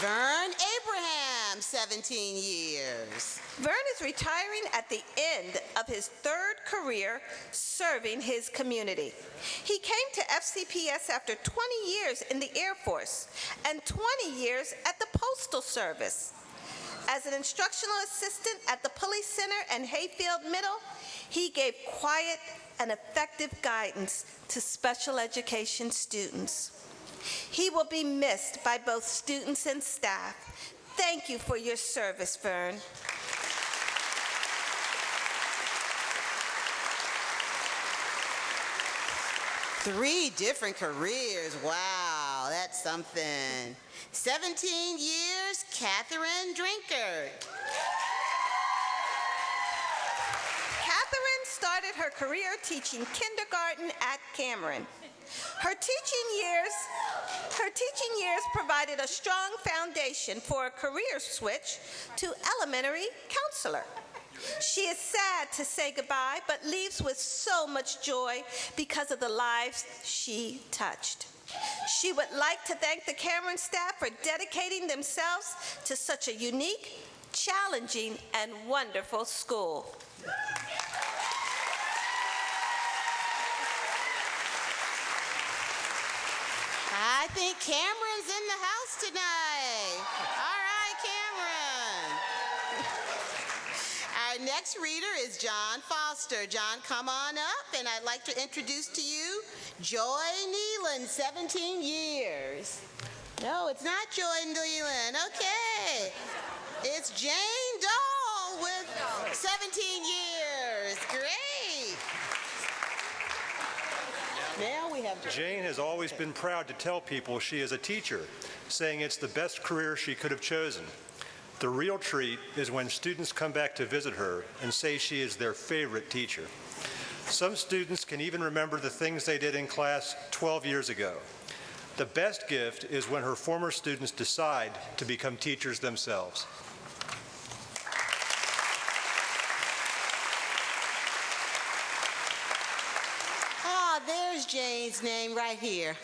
Vern Abraham, 17 years. Vern is retiring at the end of his third career serving his community. He came to FCPS after 20 years in the Air Force and 20 years at the Postal Service. As an instructional assistant at the Pulley Center and Hayfield Middle, he gave quiet and effective guidance to special education students. He will be missed by both students and staff. Thank you for your service, Vern. Three different careers. Wow, that's something. 17 years, Catherine Drinkard. Catherine started her career teaching kindergarten at Cameron. Her teaching years provided a strong foundation for a career switch to elementary counselor. She is sad to say goodbye, but leaves with so much joy because of the lives she touched. She would like to thank the Cameron staff for dedicating themselves to such a unique, challenging, and wonderful school. I think Cameron's in the house tonight. All right, Cameron. Our next reader is John Foster. John, come on up, and I'd like to introduce to you Joy Nealon, 17 years. No, it's not Joy Nealon. Okay. It's Jane Dahl with 17 years. Great. Now we have Jane has always been proud to tell people she is a teacher, saying it's the best career she could have chosen. The real treat is when students come back to visit her and say she is their favorite teacher. Some students can even remember the things they did in class 12 years ago. The best gift is when her former students decide to become teachers themselves. There's Jane's name right here.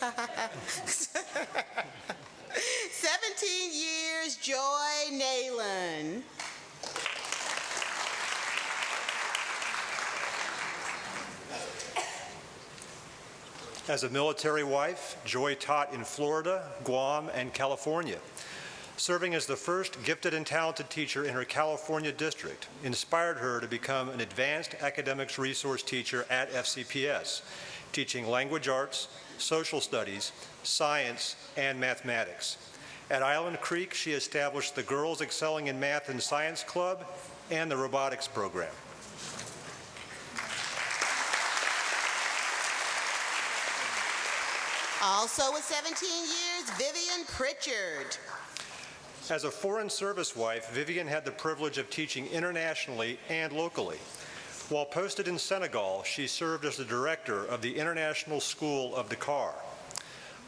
17 years, Joy Nealon. As a military wife, Joy taught in Florida, Guam, and California. Serving as the first gifted and talented teacher in her California district inspired her to become an advanced academics resource teacher at FCPS, teaching language arts, social studies, science, and mathematics. At Island Creek, she established the Girls Excelling in Math and Science Club and the robotics program. Also with 17 years, Vivian Pritchard. As a foreign service wife, Vivian had the privilege of teaching internationally and locally. While posted in Senegal, she served as the director of the International School of Dakar.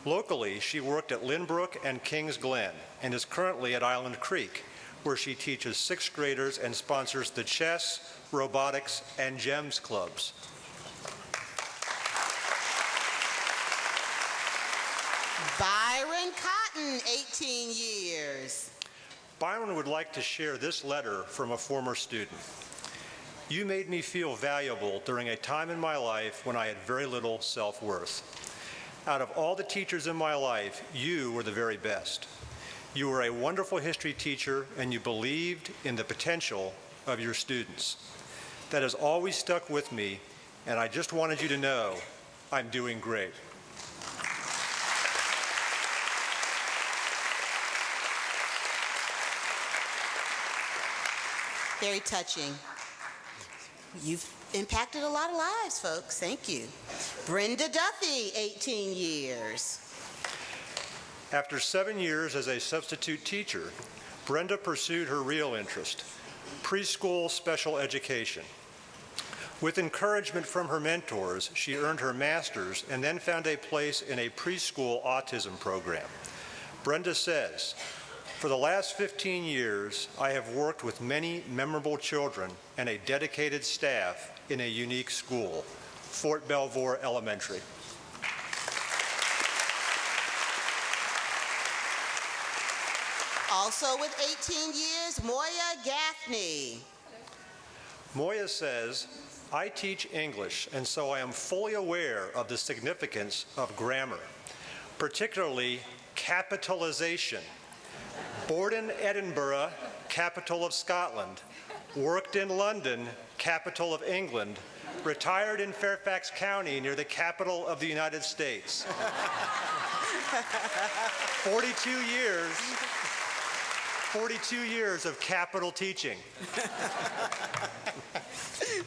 Locally, she worked at Lynbrook and Kings Glen and is currently at Island Creek, where she teaches sixth graders and sponsors the chess, robotics, and GEMS clubs. Byron Cotton, 18 years. Byron would like to share this letter from a former student. You made me feel valuable during a time in my life when I had very little self-worth. Out of all the teachers in my life, you were the very best. You were a wonderful history teacher, and you believed in the potential of your students. That has always stuck with me, and I just wanted you to know I'm doing great. Very touching. You've impacted a lot of lives, folks. Thank you. Brenda Duffy, 18 years. After 7 years as a substitute teacher, Brenda pursued her real interest, preschool special education. With encouragement from her mentors, she earned her master's and then found a place in a preschool autism program. Brenda says, "For the last 15 years, I have worked with many memorable children and a dedicated staff in a unique school, Fort Belvoir Elementary." Also with 18 years, Moya Gaffney. Moya says, "I teach English, and so I am fully aware of the significance of grammar, particularly capitalization. Born in Edinburgh, capital of Scotland, worked in London, capital of England, retired in Fairfax County near the capital of the United States. 42 years of capital teaching."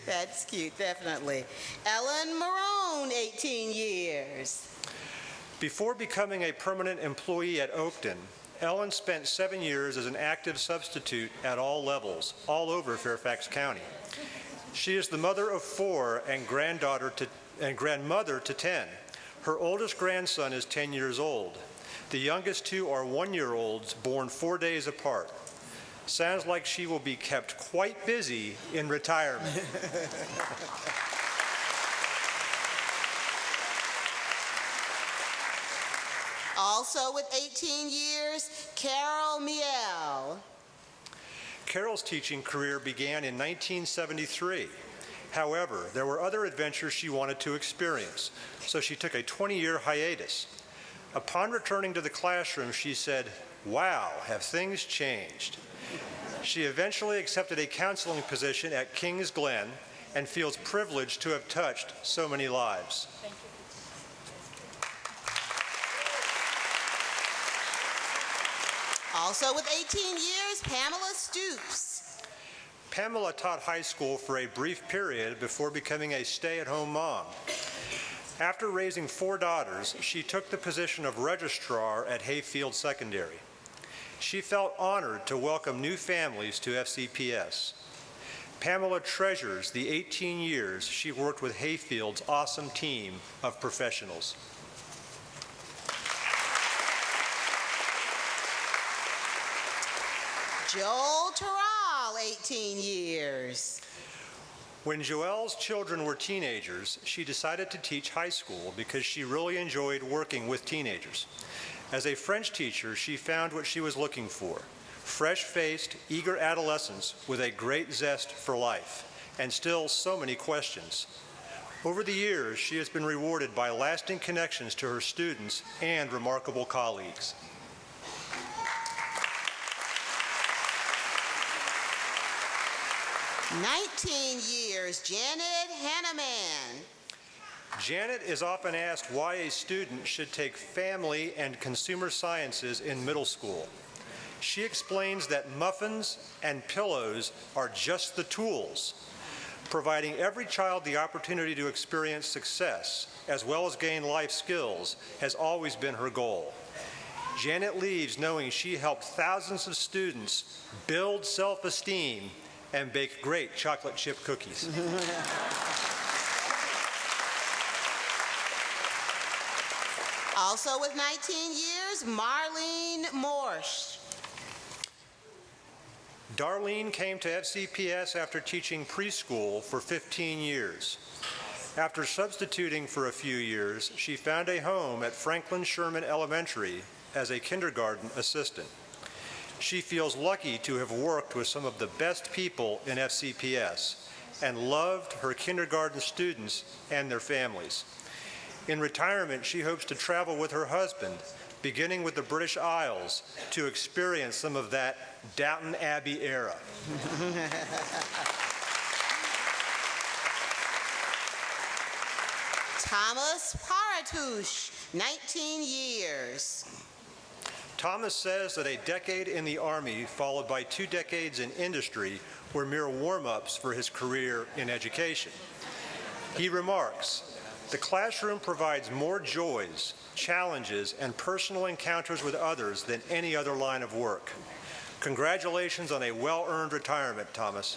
That's cute, definitely. Ellen Marone, 18 years. Before becoming a permanent employee at Oakton, Ellen spent 7 years as an active substitute at all levels, all over Fairfax County. She is the mother of 4 and grandmother to 10. Her oldest grandson is 10 years old. The youngest 2 are 1-year-olds born 4 days apart. Sounds like she will be kept quite busy in retirement. Also with 18 years, Carol Miel. Carol's teaching career began in 1973. However, there were other adventures she wanted to experience, so she took a 20-year hiatus. Upon returning to the classroom, she said, "Wow, have things changed?" She eventually accepted a counseling position at Kings Glen and feels privileged to have touched so many lives. Thank you. Also with 18 years, Pamela Stoops. Pamela taught high school for a brief period before becoming a stay-at-home mom. After raising 4 daughters, she took the position of registrar at Hayfield Secondary. She felt honored to welcome new families to FCPS. Pamela treasures the 18 years she worked with Hayfield's awesome team of professionals. Joel Terrell, 18 years. When Joelle's children were teenagers, she decided to teach high school because she really enjoyed working with teenagers. As a French teacher, she found what she was looking for: fresh-faced, eager adolescents with a great zest for life, and still so many questions. Over the years, she has been rewarded by lasting connections to her students and remarkable colleagues. "19 years, Janet Hanneman. Janet is often asked why a student should take family and consumer sciences in middle school. She explains that muffins and pillows are just the tools. Providing every child the opportunity to experience success, as well as gain life skills, has always been her goal. Janet leaves knowing she helped thousands of students build self-esteem and bake great chocolate chip cookies. Also with 19 years, Marlene Morsch. Darlene came to FCPS after teaching preschool for 15 years. After substituting for a few years, she found a home at Franklin Sherman Elementary as a kindergarten assistant. She feels lucky to have worked with some of the best people in FCPS and loved her kindergarten students and their families. In retirement, she hopes to travel with her husband, beginning with the British Isles, to experience some of that Downton Abbey era. Thomas Paratush, 19 years. Thomas says that a decade in the Army, followed by 2 decades in industry, were mere warm-ups for his career in education. He remarks, "The classroom provides more joys, challenges, and personal encounters with others than any other line of work." Congratulations on a well-earned retirement, Thomas.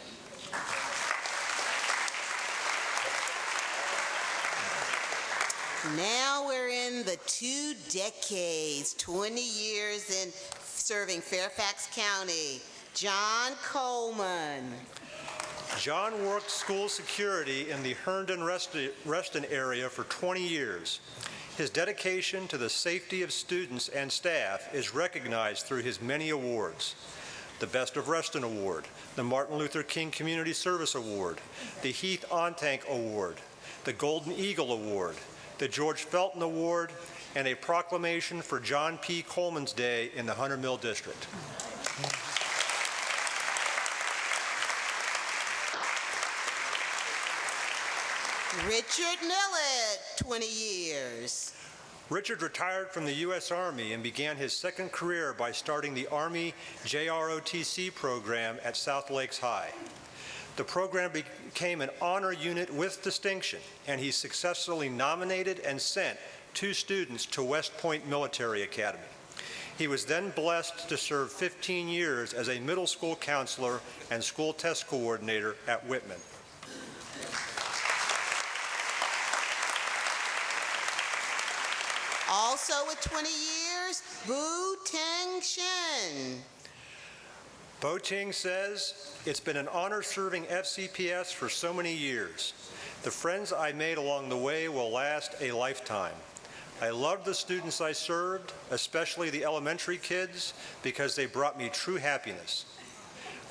Now we're in the 2 decades, 20 years in serving Fairfax County. John Coleman. John worked school security in the Herndon-Reston area for 20 years. His dedication to the safety of students and staff is recognized through his many awards. The Best of Reston Award, the Martin Luther King Community Service Award, the Heath Ontank Award, the Golden Eagle Award, the George Felton Award, and a proclamation for John P. Coleman's Day in the Hunter Mill District. Richard Millett, 20 years. Richard retired from the U.S. Army and began his second career by starting the Army JROTC program at South Lakes High. The program became an honor unit with distinction, and he successfully nominated and sent 2 students to West Point Military Academy. He was then blessed to serve 15 years as a middle school counselor and school test coordinator at Whitman. Also with 20 years, Bu Teng Shin. Bo Ting says, "It's been an honor serving FCPS for so many years. The friends I made along the way will last a lifetime. I loved the students I served, especially the elementary kids, because they brought me true happiness.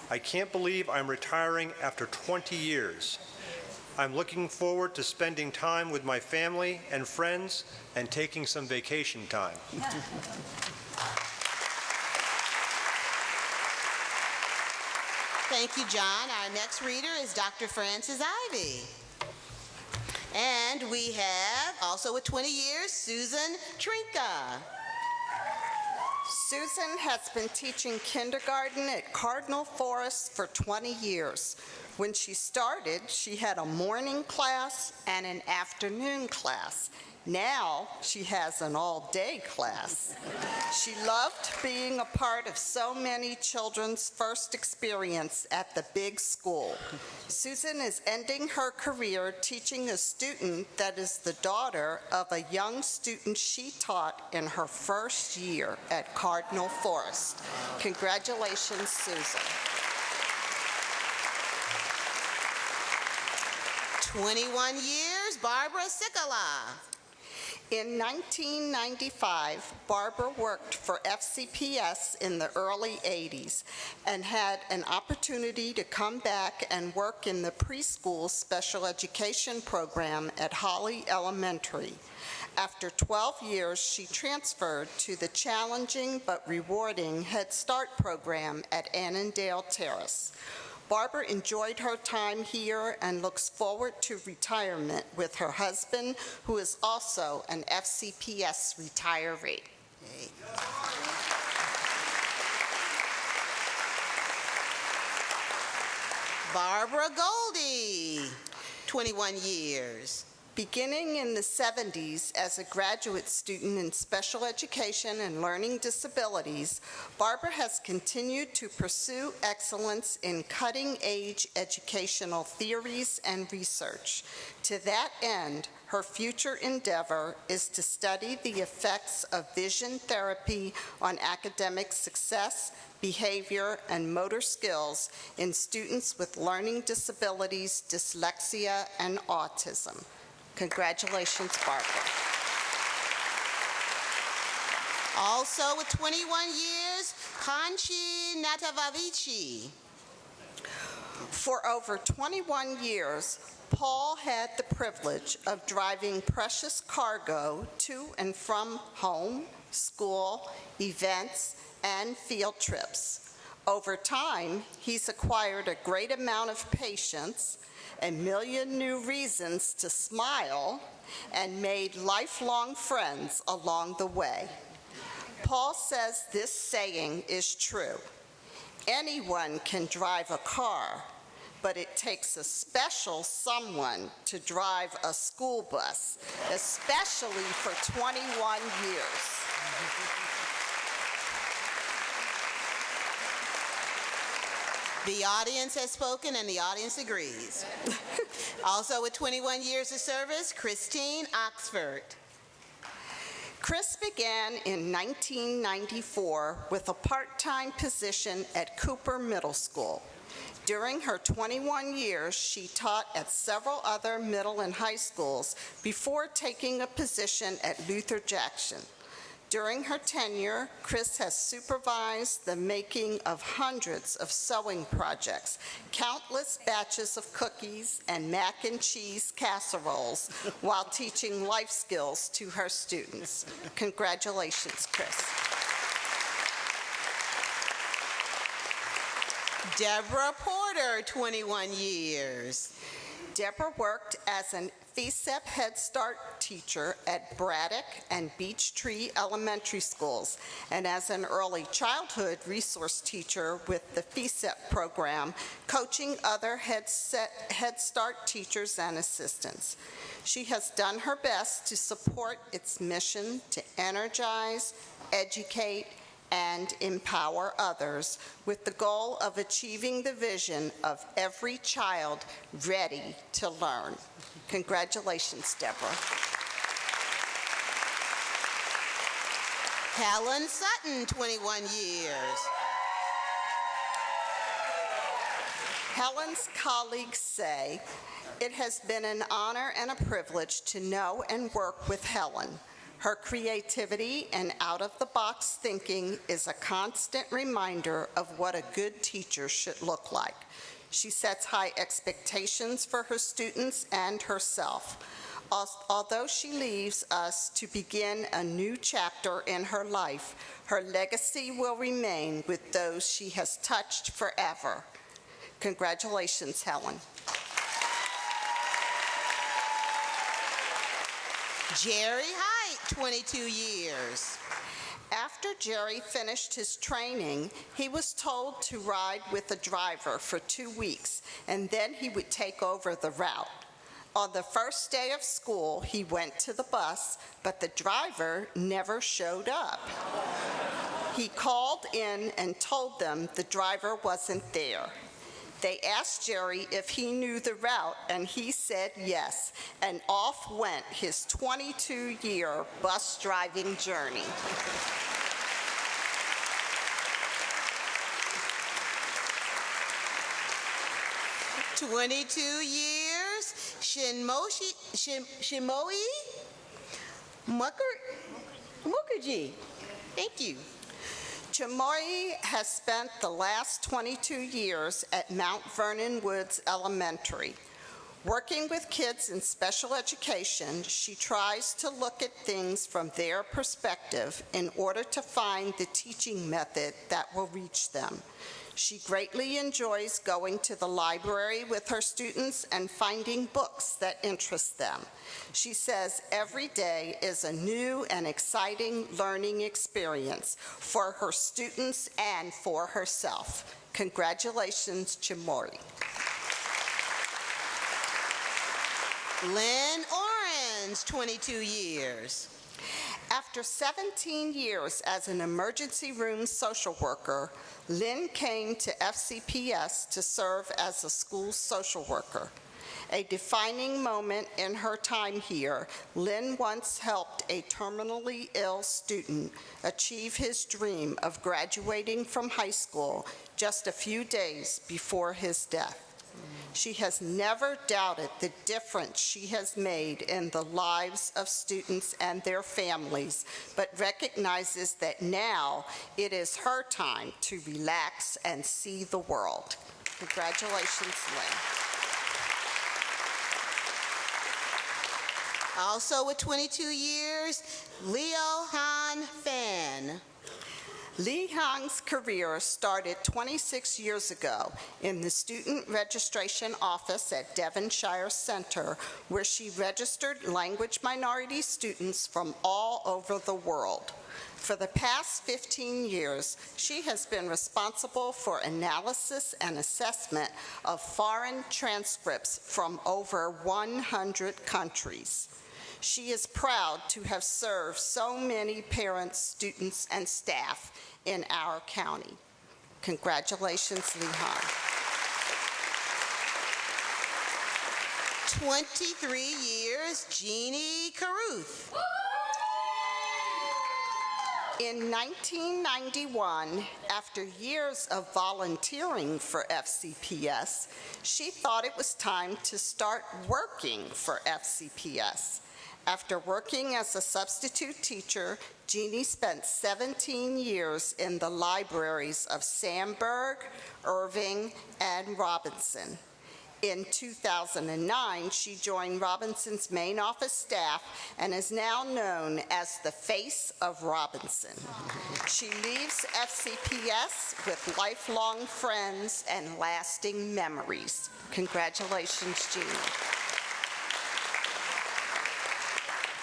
I can't believe I'm retiring after 20 years. I'm looking forward to spending time with my family and friends and taking some vacation time." Thank you, John. Our next reader is Dr. Frances Ivy. And we have, also with 20 years, Susan Trinka. Susan has been teaching kindergarten at Cardinal Forest for 20 years. When she started, she had a morning class and an afternoon class. Now she has an all-day class. She loved being a part of so many children's first experience at the big school. Susan is ending her career teaching a student that is the daughter of a young student she taught in her first year at Cardinal Forest. Congratulations, Susan. 21 years, Barbara Sikala. In 1995, Barbara worked for FCPS in the early 80s and had an opportunity to come back and work in the preschool special education program at Holly Elementary. After 12 years, she transferred to the challenging but rewarding Head Start program at Annandale Terrace. Barbara enjoyed her time here and looks forward to retirement with her husband, who is also an FCPS retiree. Barbara Goldie, 21 years. Beginning in the 70s as a graduate student in special education and learning disabilities, Barbara has continued to pursue excellence in cutting-edge educational theories and research. To that end, her future endeavor is to study the effects of vision therapy on academic success, behavior, and motor skills in students with learning disabilities, dyslexia, and autism. Congratulations, Barbara. Also with 21 years, Kanchi Natavavici. For over 21 years, Paul had the privilege of driving precious cargo to and from home, school, events, and field trips. Over time, he's acquired a great amount of patience, a million new reasons to smile, and made lifelong friends along the way. Paul says this saying is true. Anyone can drive a car, but it takes a special someone to drive a school bus, especially for 21 years. The audience has spoken and the audience agrees. Also with 21 years of service, Christine Oxford. Chris began in 1994 with a part-time position at Cooper Middle School. During her 21 years, she taught at several other middle and high schools before taking a position at Luther Jackson. During her tenure, Chris has supervised the making of hundreds of sewing projects, countless batches of cookies, and mac and cheese casseroles while teaching life skills to her students. Congratulations, Chris. Deborah Porter, 21 years. Deborah worked as an FCPS Head Start teacher at Braddock and Beech Tree Elementary Schools, and as an early childhood resource teacher with the FCPS program, coaching other Head Start teachers and assistants. She has done her best to support its mission to energize, educate, and empower others with the goal of achieving the vision of every child ready to learn. Congratulations, Deborah. Helen Sutton, 21 years. Helen's colleagues say, "It has been an honor and a privilege to know and work with Helen. Her creativity and out-of-the-box thinking is a constant reminder of what a good teacher should look like. She sets high expectations for her students and herself. Although she leaves us to begin a new chapter in her life, her legacy will remain with those she has touched forever." Congratulations, Helen. Jerry Height, 22 years. After Jerry finished his training, he was told to ride with a driver for 2 weeks, and then he would take over the route. On the first day of school, he went to the bus, but the driver never showed up. He called in and told them the driver wasn't there. They asked Jerry if he knew the route, and he said yes, and off went his 22-year bus driving journey. "22 years, Shimoi Mukherjee." Thank you. Chimoy has spent the last 22 years at Mount Vernon Woods Elementary. Working with kids in special education, she tries to look at things from their perspective in order to find the teaching method that will reach them. She greatly enjoys going to the library with her students and finding books that interest them. She says every day is a new and exciting learning experience for her students and for herself. Congratulations, Chimori. Lynn Orange, 22 years. After 17 years as an emergency room social worker, Lynn came to FCPS to serve as a school social worker. A defining moment in her time here, Lynn once helped a terminally ill student achieve his dream of graduating from high school just a few days before his death. She has never doubted the difference she has made in the lives of students and their families, but recognizes that now it is her time to relax and see the world. Congratulations, Lynn. Also with 22 years, Leo Han Fan. Lee Hong's career started 26 years ago in the Student Registration Office at Devonshire Center, where she registered language minority students from all over the world. For the past 15 years, she has been responsible for analysis and assessment of foreign transcripts from over 100 countries. She is proud to have served so many parents, students, and staff in our county. Congratulations, Lee Hong. 23 years, Jeannie Caruth. In 1991, after years of volunteering for FCPS, she thought it was time to start working for FCPS. After working as a substitute teacher, Jeannie spent 17 years in the libraries of Sandburg, Irving, and Robinson. In 2009, she joined Robinson's main office staff and is now known as the face of Robinson. She leaves FCPS with lifelong friends and lasting memories. Congratulations, Jeannie.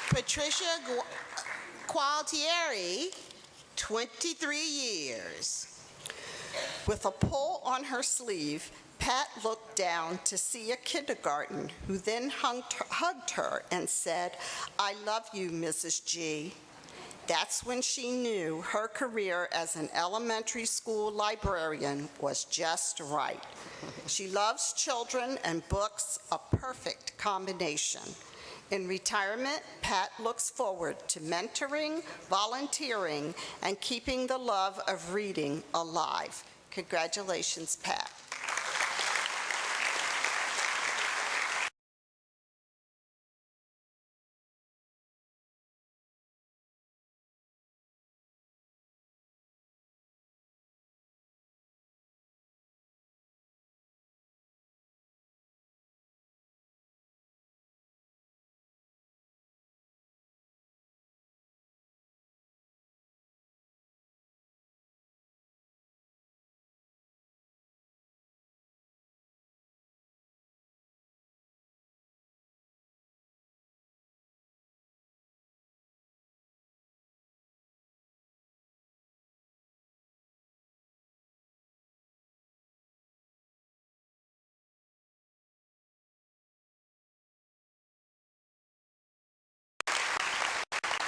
Patricia Gualtieri, 23 years. With a pull on her sleeve, Pat looked down to see a kindergarten who then hugged her and said, "I love you, Mrs. G." That's when she knew her career as an elementary school librarian was just right. She loves children and books, a perfect combination. In retirement, Pat looks forward to mentoring, volunteering, and keeping the love of reading alive. Congratulations, Pat.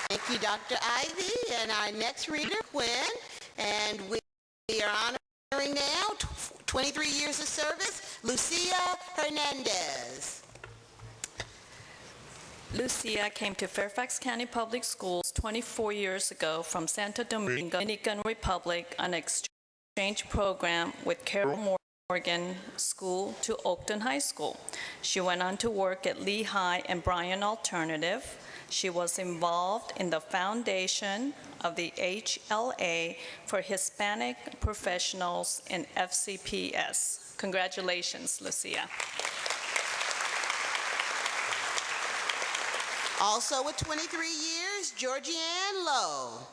Thank you, Dr. Ivy. And our next reader, Quinn, and we are honoring now 23 years of service, Lucia Hernandez. Lucia came to Fairfax County Public Schools 24 years ago from Santo Domingo, Dominican Republic on an exchange program with Carroll Morgan School to Oakton High School. She went on to work at Lehigh and Bryan Alternative. She was involved in the foundation of the HLA for Hispanic Professionals in FCPS. Congratulations, Lucia. Also with 23 years, Georgianne Lowe.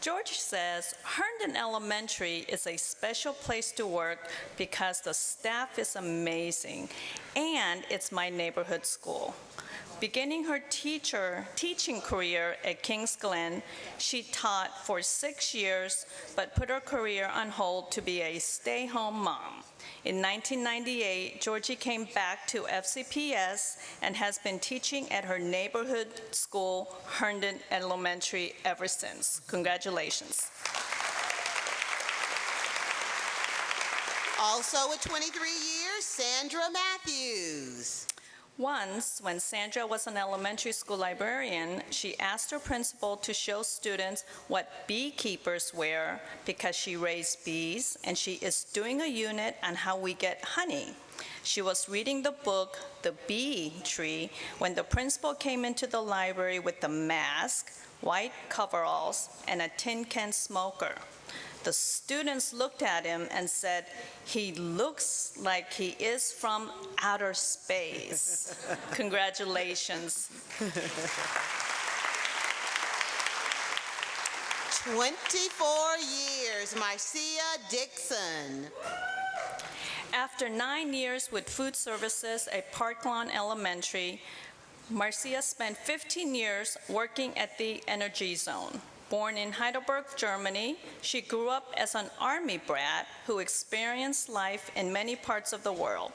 George says Herndon Elementary is a special place to work because the staff is amazing and it's my neighborhood school. Beginning her teaching career at Kings Glen, she taught for 6 years but put her career on hold to be a stay-home mom. In 1998, Georgie came back to FCPS and has been teaching at her neighborhood school, Herndon Elementary, ever since. Congratulations. Also with 23 years, Sandra Matthews. Once, when Sandra was an elementary school librarian, she asked her principal to show students what beekeepers wear because she raised bees, and she is doing a unit on how we get honey. She was reading the book, The Bee Tree, when the principal came into the library with the mask, white coveralls, and a tin can smoker. The students looked at him and said, "He looks like he is from outer space." Congratulations. 24 years, Marcia Dixon. After 9 years with food services at Park Lawn Elementary, Marcia spent 15 years working at the Energy Zone. Born in Heidelberg, Germany, she grew up as an Army brat who experienced life in many parts of the world.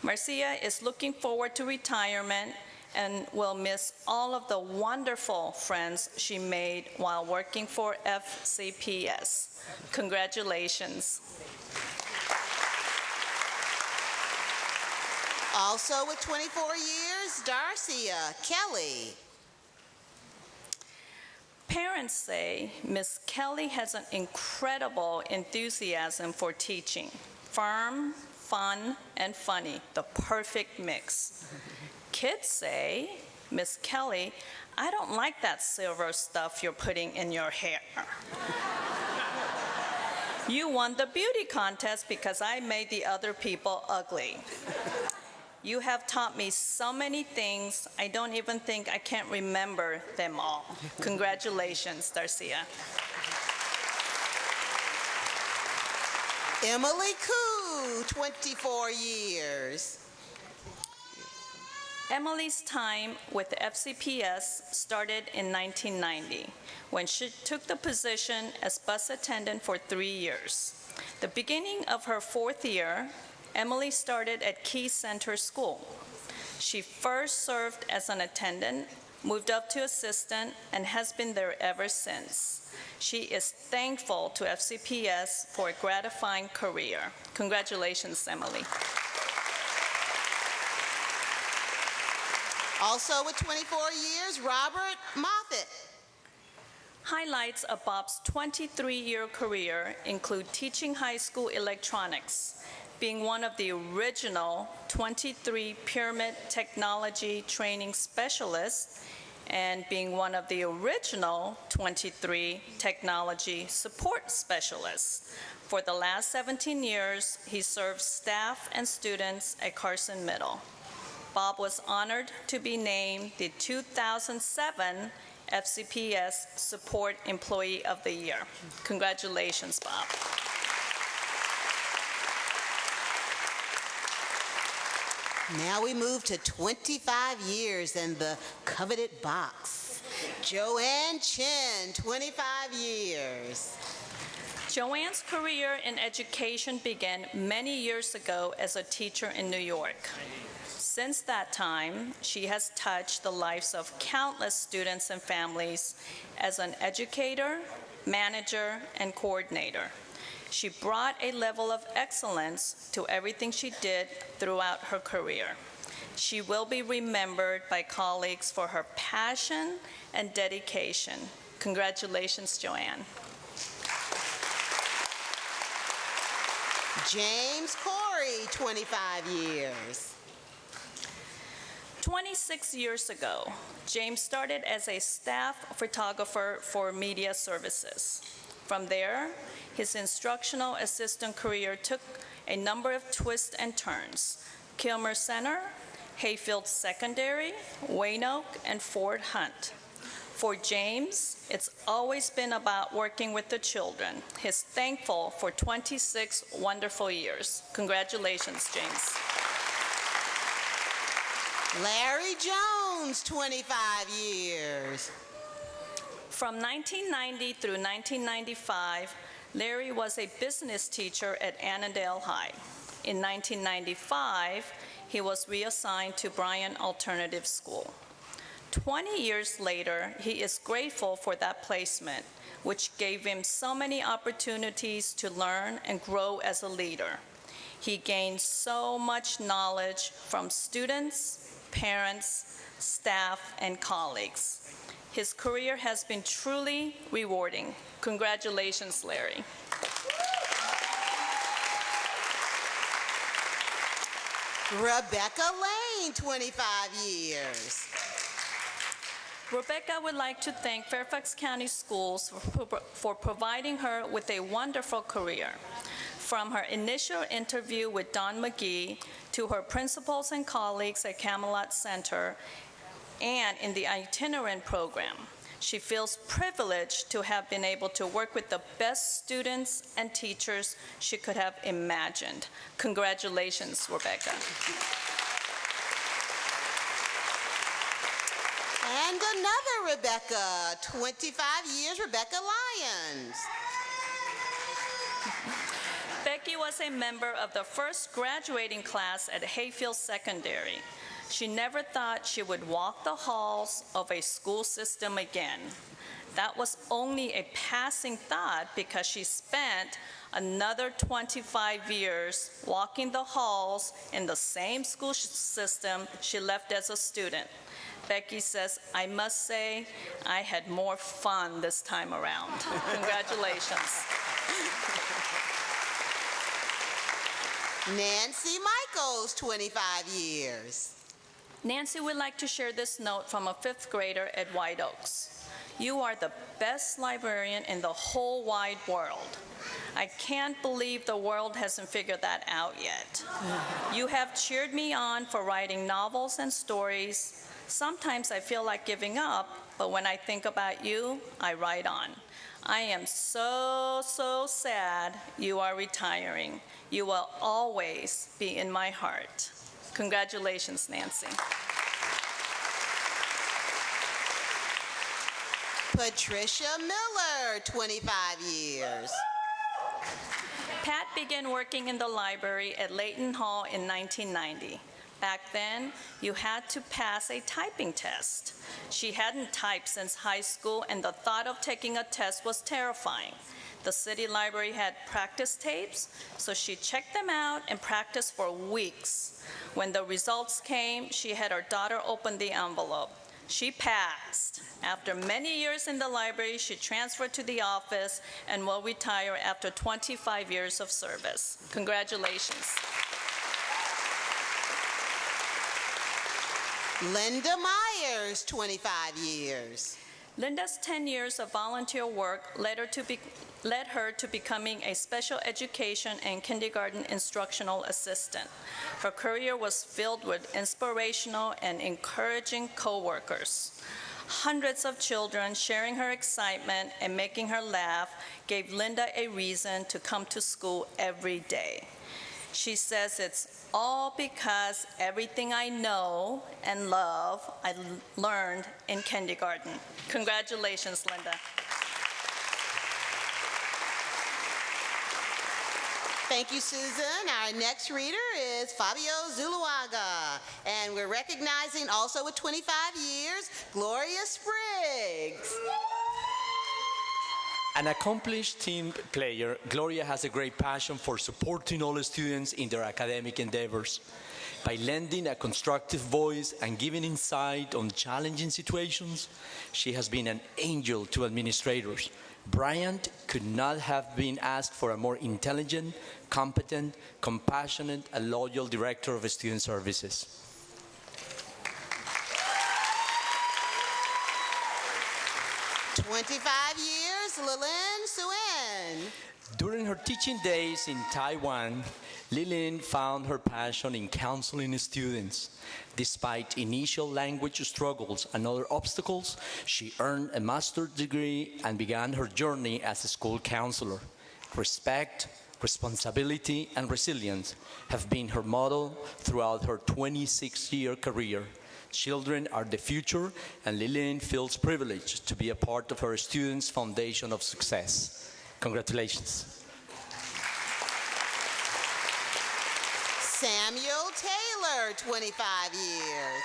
Marcia is looking forward to retirement and will miss all of the wonderful friends she made while working for FCPS. Congratulations. Also with 24 years, Darcia Kelly. Parents say Miss Kelly has an incredible enthusiasm for teaching. Firm, fun, and funny, the perfect mix. Kids say, Miss Kelly, I don't like that silver stuff you're putting in your hair. You won the beauty contest because I made the other people ugly. You have taught me so many things, I don't even think I can remember them all. Congratulations, Darcia. Emily Koo, 24 years. Emily's time with the FCPS started in 1990, when she took the position as bus attendant for 3 years. The beginning of her 4th year, Emily started at Key Center School. She first served as an attendant, moved up to assistant, and has been there ever since. She is thankful to FCPS for a gratifying career. Congratulations, Emily. Also with 24 years, Robert Moffitt. Highlights of Bob's 23-year career include teaching high school electronics, being one of the original 23 Pyramid Technology Training Specialists, and being one of the original 23 Technology Support Specialists. For the last 17 years, he served staff and students at Carson Middle. Bob was honored to be named the 2007 FCPS Support Employee of the Year. Congratulations, Bob. Now we move to 25 years and the coveted box. Joanne Chin, 25 years. Joanne's career in education began many years ago as a teacher in New York. Since that time, she has touched the lives of countless students and families as an educator, manager, and coordinator. She brought a level of excellence to everything she did throughout her career. She will be remembered by colleagues for her passion and dedication. Congratulations, Joanne. James Corey, 25 years. 26 years ago, James started as a staff photographer for media services. From there, his instructional assistant career took a number of twists and turns. Kilmer Center, Hayfield Secondary, Wayne Oak, and Fort Hunt. For James, it's always been about working with the children. He's thankful for 26 wonderful years. Congratulations, James. Larry Jones, 25 years. From 1990 through 1995, Larry was a business teacher at Annandale High. In 1995, he was reassigned to Bryan Alternative School. 20 years later, he is grateful for that placement, which gave him so many opportunities to learn and grow as a leader. He gained so much knowledge from students, parents, staff, and colleagues. His career has been truly rewarding. Congratulations, Larry. Rebecca Lane, 25 years. Rebecca would like to thank Fairfax County Schools for providing her with a wonderful career. From her initial interview with Don McGee to her principals and colleagues at Camelot Center and in the itinerant program, She feels privileged to have been able to work with the best students and teachers she could have imagined. Congratulations, Rebecca. And another Rebecca, 25 years, Rebecca Lyons. Becky was a member of the first graduating class at Hayfield Secondary. She never thought she would walk the halls of a school system again. That was only a passing thought because she spent another 25 years walking the halls in the same school system she left as a student. Becky says, I must say, I had more fun this time around. Congratulations. Nancy Michaels, 25 years. Nancy would like to share this note from a fifth grader at White Oaks. You are the best librarian in the whole wide world. I can't believe the world hasn't figured that out yet. You have cheered me on for writing novels and stories. Sometimes I feel like giving up, but when I think about you, I write on. I am so sad you are retiring. You will always be in my heart. Congratulations, Nancy. Patricia Miller, 25 years. Pat began working in the library at Layton Hall in 1990. Back then, you had to pass a typing test. She hadn't typed since high school, and the thought of taking a test was terrifying. The city library had practice tapes, so she checked them out and practiced for weeks. When the results came, she had her daughter open the envelope. She passed. After many years in the library, she transferred to the office and will retire after 25 years of service. Congratulations. Linda Myers, 25 years. Linda's 10 years of volunteer work led her to becoming a special education and kindergarten instructional assistant. Her career was filled with inspirational and encouraging coworkers. Hundreds of children sharing her excitement and making her laugh gave Linda a reason to come to school every day. She says it's all because everything I know and love, I learned in kindergarten. Congratulations, Linda. Thank you, Susan. Our next reader is Fabio Zuluaga, and we're recognizing also with 25 years, Gloria Spriggs. An accomplished team player, Gloria has a great passion for supporting all students in their academic endeavors. By lending a constructive voice and giving insight on challenging situations, she has been an angel to administrators. Bryant could not have been asked for a more intelligent, competent, compassionate, and loyal director of student services. "25 years, Lilin Suen." During her teaching days in Taiwan, Lilin found her passion in counseling students. Despite initial language struggles and other obstacles, she earned a master's degree and began her journey as a school counselor. Respect, responsibility, and resilience have been her motto throughout her 26-year career. Children are the future, and Lillian feels privileged to be a part of her students' foundation of success. Congratulations. Samuel Taylor, 25 years.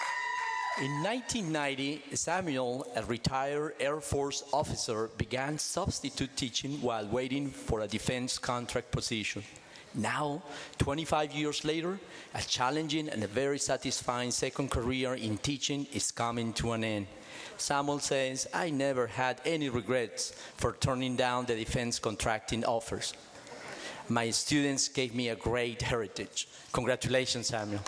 In 1990, Samuel, a retired Air Force officer, began substitute teaching while waiting for a defense contract position. Now, 25 years later, a challenging and a very satisfying second career in teaching is coming to an end. Samuel says, "I never had any regrets for turning down the defense contracting offers. My students gave me a great heritage." Congratulations, Samuel.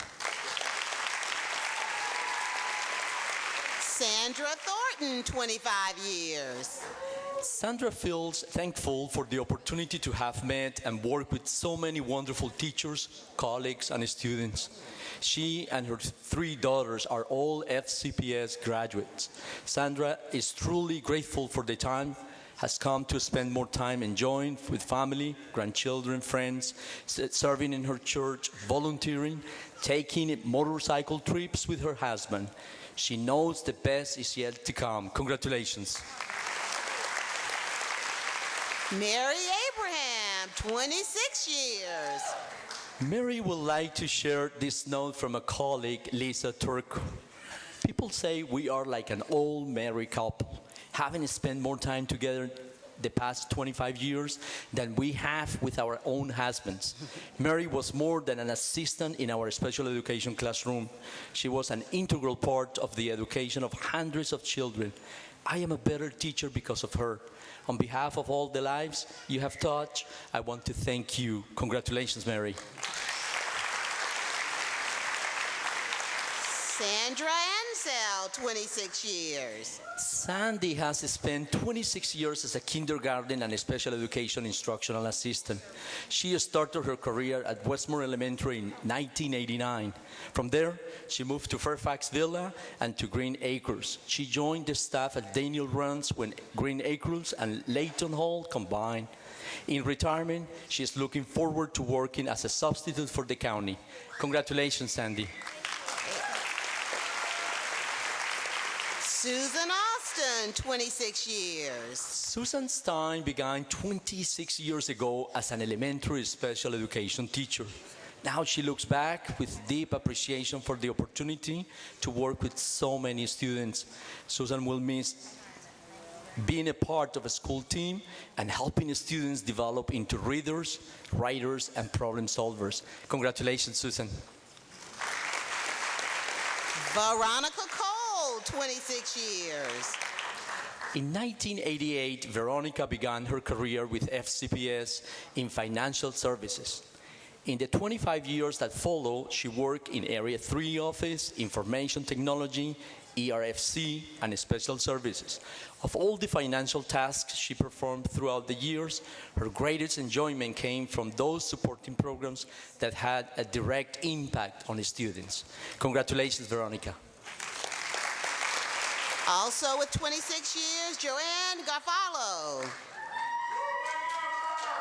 Sandra Thornton, 125 years. Sandra feels thankful for the opportunity to have met and worked with so many wonderful teachers, colleagues, and students. She and her 3 daughters are all FCPS graduates. Sandra is truly grateful for the time has come to spend more time enjoying with family, grandchildren, friends, serving in her church, volunteering, taking motorcycle trips with her husband. She knows the best is yet to come. Congratulations. Mary Abraham, 26 years. Mary would like to share this note from a colleague, Lisa Turco. People say we are like an old married couple, having spent more time together the past 25 years than we have with our own husbands. Mary was more than an assistant in our special education classroom. She was an integral part of the education of hundreds of children. I am a better teacher because of her. On behalf of all the lives you have touched, I want to thank you. Congratulations, Mary. Sandra Ansel, 26 years. Sandy has spent 26 years as a kindergarten and special education instructional assistant. She started her career at Westmore Elementary in 1989. From there, she moved to Fairfax Villa and to Green Acres. She joined the staff at Daniel Runs when Green Acres and Layton Hall combined. In retirement, she is looking forward to working as a substitute for the county. Congratulations, Sandy. Susan Austin, 26 years. Susan Stein began 26 years ago as an elementary special education teacher. Now she looks back with deep appreciation for the opportunity to work with so many students. Susan will miss being a part of a school team and helping students develop into readers, writers, and problem solvers. Congratulations, Susan. Veronica Cole, 26 years. In 1988, Veronica began her career with FCPS in financial services. In the 25 years that followed, she worked in Area 3 Office, Information Technology, ERFC, and Special Services. Of all the financial tasks she performed throughout the years, her greatest enjoyment came from those supporting programs that had a direct impact on the students. Congratulations, Veronica. Also with 26 years, Joanne Garfalo.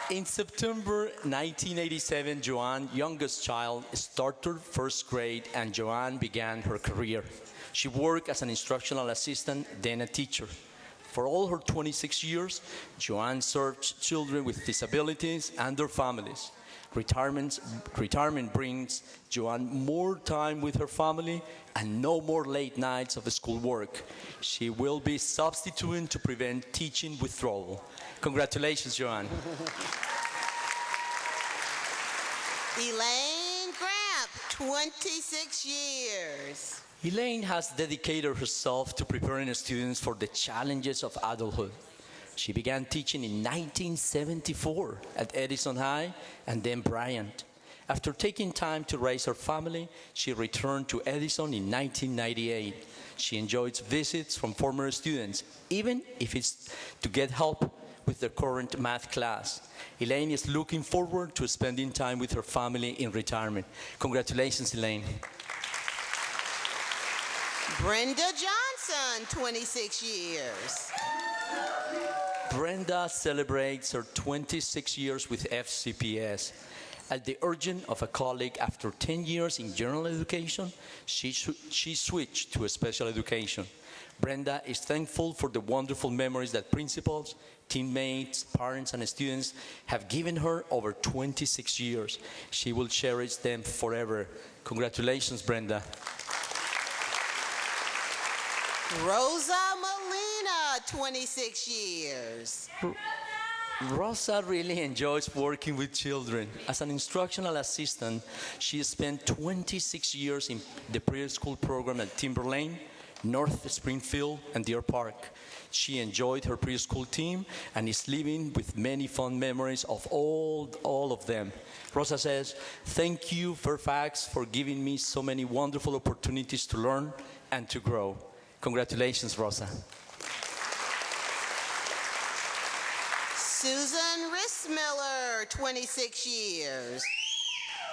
In September 1987, Joanne's youngest child started first grade and Joanne began her career. She worked as an instructional assistant, then a teacher. For all her 26 years, Joanne served children with disabilities and their families. Retirement brings Joanne more time with her family and no more late nights of schoolwork. She will be substituting to prevent teaching withdrawal. Congratulations, Joanne. Elaine Gramp, 26 years. Elaine has dedicated herself to preparing students for the challenges of adulthood. She began teaching in 1974 at Edison High and then Bryant. After taking time to raise her family, she returned to Edison in 1998. She enjoys visits from former students, even if it's to get help with their current math class. Elaine is looking forward to spending time with her family in retirement. Congratulations, Elaine. Brenda Johnson, 26 years. Brenda celebrates her 26 years with FCPS. At the urging of a colleague, after 10 years in general education, she switched to special education. Brenda is thankful for the wonderful memories that principals, teammates, parents, and students have given her over 26 years. She will cherish them forever. Congratulations, Brenda. Rosa Molina, 26 years. Rosa really enjoys working with children. As an instructional assistant, she spent 26 years in the preschool program at Timberlane, North Springfield, and Deer Park. She enjoyed her preschool team and is living with many fond memories of all of them. Rosa says, "Thank you, Fairfax, for giving me so many wonderful opportunities to learn and to grow." Congratulations, Rosa. Susan Rissmiller, 26 years.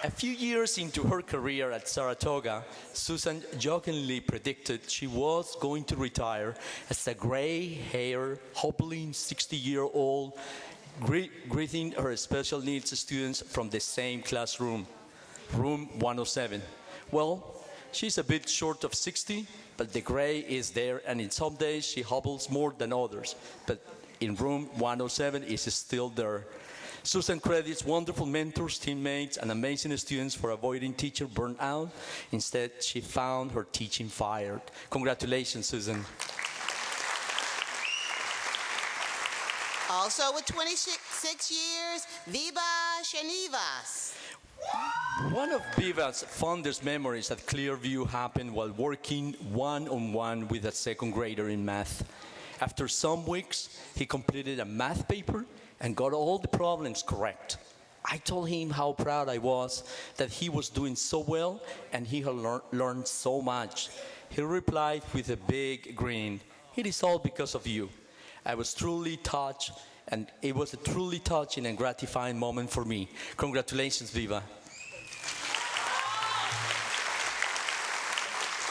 A few years into her career at Saratoga, Susan jokingly predicted she was going to retire as a gray-haired, hopefully 60-year-old, greeting her special needs students from the same classroom, room 107. Well, she's a bit short of 60, but the gray is there, and in some days she hobbles more than others. But in room 107 is still there. Susan credits wonderful mentors, teammates, and amazing students for avoiding teacher burnout. Instead, she found her teaching fire. Congratulations, Susan. Also with 26 years, Viva Shanivas. One of Viva's fondest memories at Clearview happened while working one-on-one with a second grader in math. After some weeks, he completed a math paper and got all the problems correct. I told him how proud I was that he was doing so well and he had learned so much. He replied with a big grin, "It is all because of you." I was truly touched, and it was a truly touching and gratifying moment for me. Congratulations, Viva.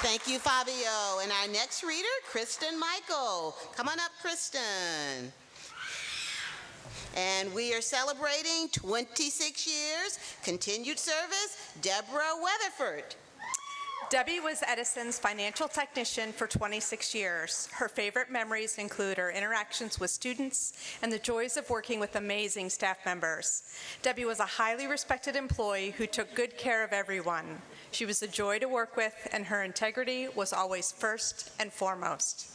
Thank you, Fabio. And our next reader, Kristen Michael. Come on up, Kristen. And we are celebrating 26 years, continued service, Deborah Weatherford. Debbie was Edison's financial technician for 26 years. Her favorite memories include her interactions with students and the joys of working with amazing staff members. Debbie was a highly respected employee who took good care of everyone. She was a joy to work with, and her integrity was always first and foremost.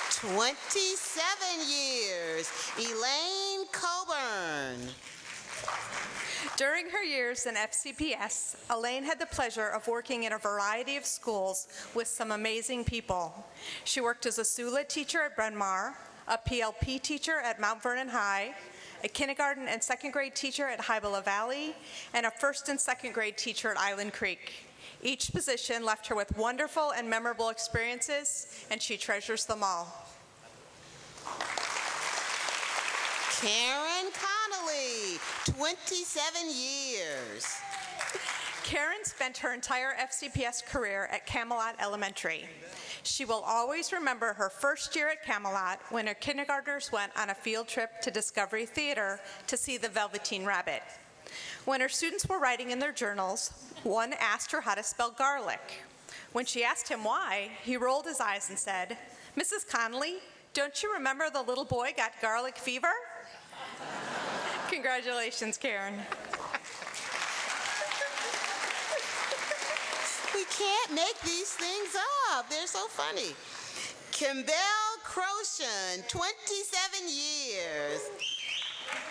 27 years, Elaine Coburn. During her years in FCPS, Elaine had the pleasure of working in a variety of schools with some amazing people. She worked as a SULA teacher at Bryn Mawr, a PLP teacher at Mount Vernon High, a kindergarten and second grade teacher at Hybela Valley, and a first and second grade teacher at Island Creek. Each position left her with wonderful and memorable experiences, and she treasures them all. Karen Connolly, 27 years. Karen spent her entire FCPS career at Camelot Elementary. She will always remember her first year at Camelot when her kindergartners went on a field trip to Discovery Theater to see the Velveteen Rabbit. When her students were writing in their journals, one asked her how to spell garlic. When she asked him why, he rolled his eyes and said, "Mrs. Connolly, don't you remember the little boy got garlic fever?" Congratulations, Karen. We can't make these things up. They're so funny. Kimbell Croshan, 27 years.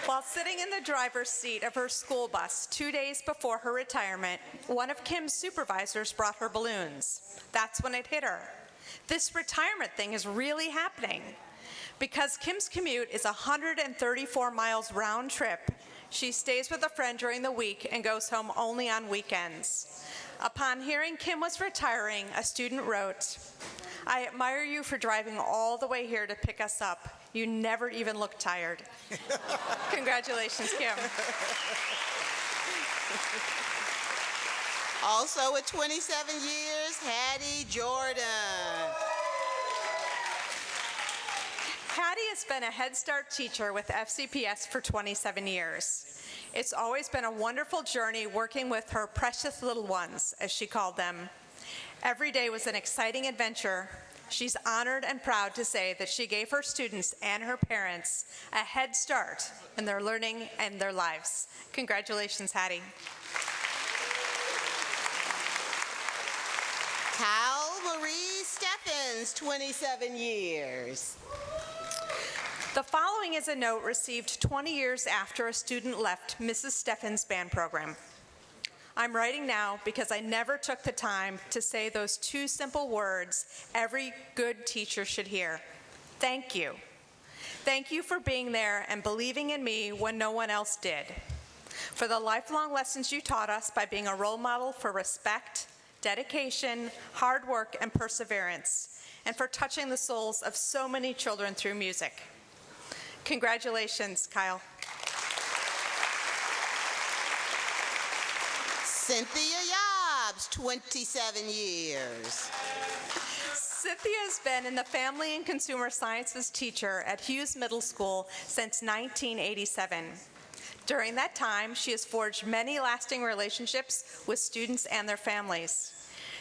While sitting in the driver's seat of her school bus 2 days before her retirement, one of Kim's supervisors brought her balloons. That's when it hit her. This retirement thing is really happening. Because Kim's commute is 134 miles round trip, she stays with a friend during the week and goes home only on weekends. Upon hearing Kim was retiring, a student wrote, "I admire you for driving all the way here to pick us up. You never even look tired." Congratulations, Kim. Also at 27 years, Hattie Jordan. Hattie has been a Head Start teacher with FCPS for 27 years. It's always been a wonderful journey working with her precious little ones, as she called them. Every day was an exciting adventure. She's honored and proud to say that she gave her students and her parents a head start in their learning and their lives. Congratulations, Hattie. Cal Marie Steffens, 27 years. The following is a note received 20 years after a student left Mrs. Steffens' band program. I'm writing now because I never took the time to say those two simple words every good teacher should hear. Thank you. Thank you for being there and believing in me when no one else did. For the lifelong lessons you taught us by being a role model for respect, dedication, hard work, and perseverance, and for touching the souls of so many children through music. Congratulations, Kyle. Cynthia Yobbs, 27 years. Cynthia has been in the Family and Consumer Sciences teacher at Hughes Middle School since 1987. During that time, she has forged many lasting relationships with students and their families.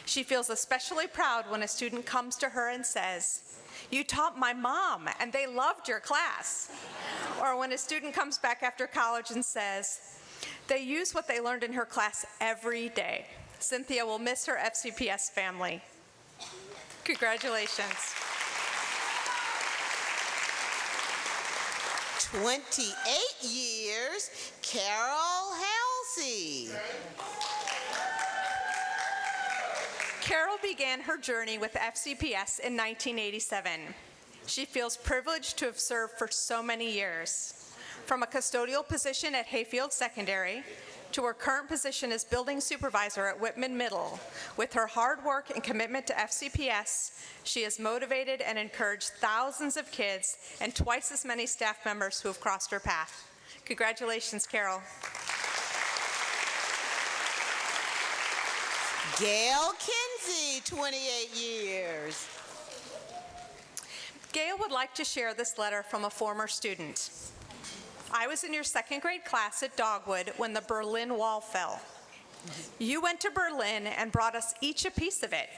She feels especially proud when a student comes to her and says, "You taught my mom, and they loved your class." Or when a student comes back after college and says, "They use what they learned in her class every day." Cynthia will miss her FCPS family. Congratulations. 28 years, Carol Halsey. Carol began her journey with FCPS in 1987. She feels privileged to have served for so many years. From a custodial position at Hayfield Secondary to her current position as building supervisor at Whitman Middle. With her hard work and commitment to FCPS, she has motivated and encouraged thousands of kids and twice as many staff members who have crossed her path. Congratulations, Carol. Gail Kinsey, 28 years. Gail would like to share this letter from a former student. I was in your second grade class at Dogwood when the Berlin Wall fell. You went to Berlin and brought us each a piece of it.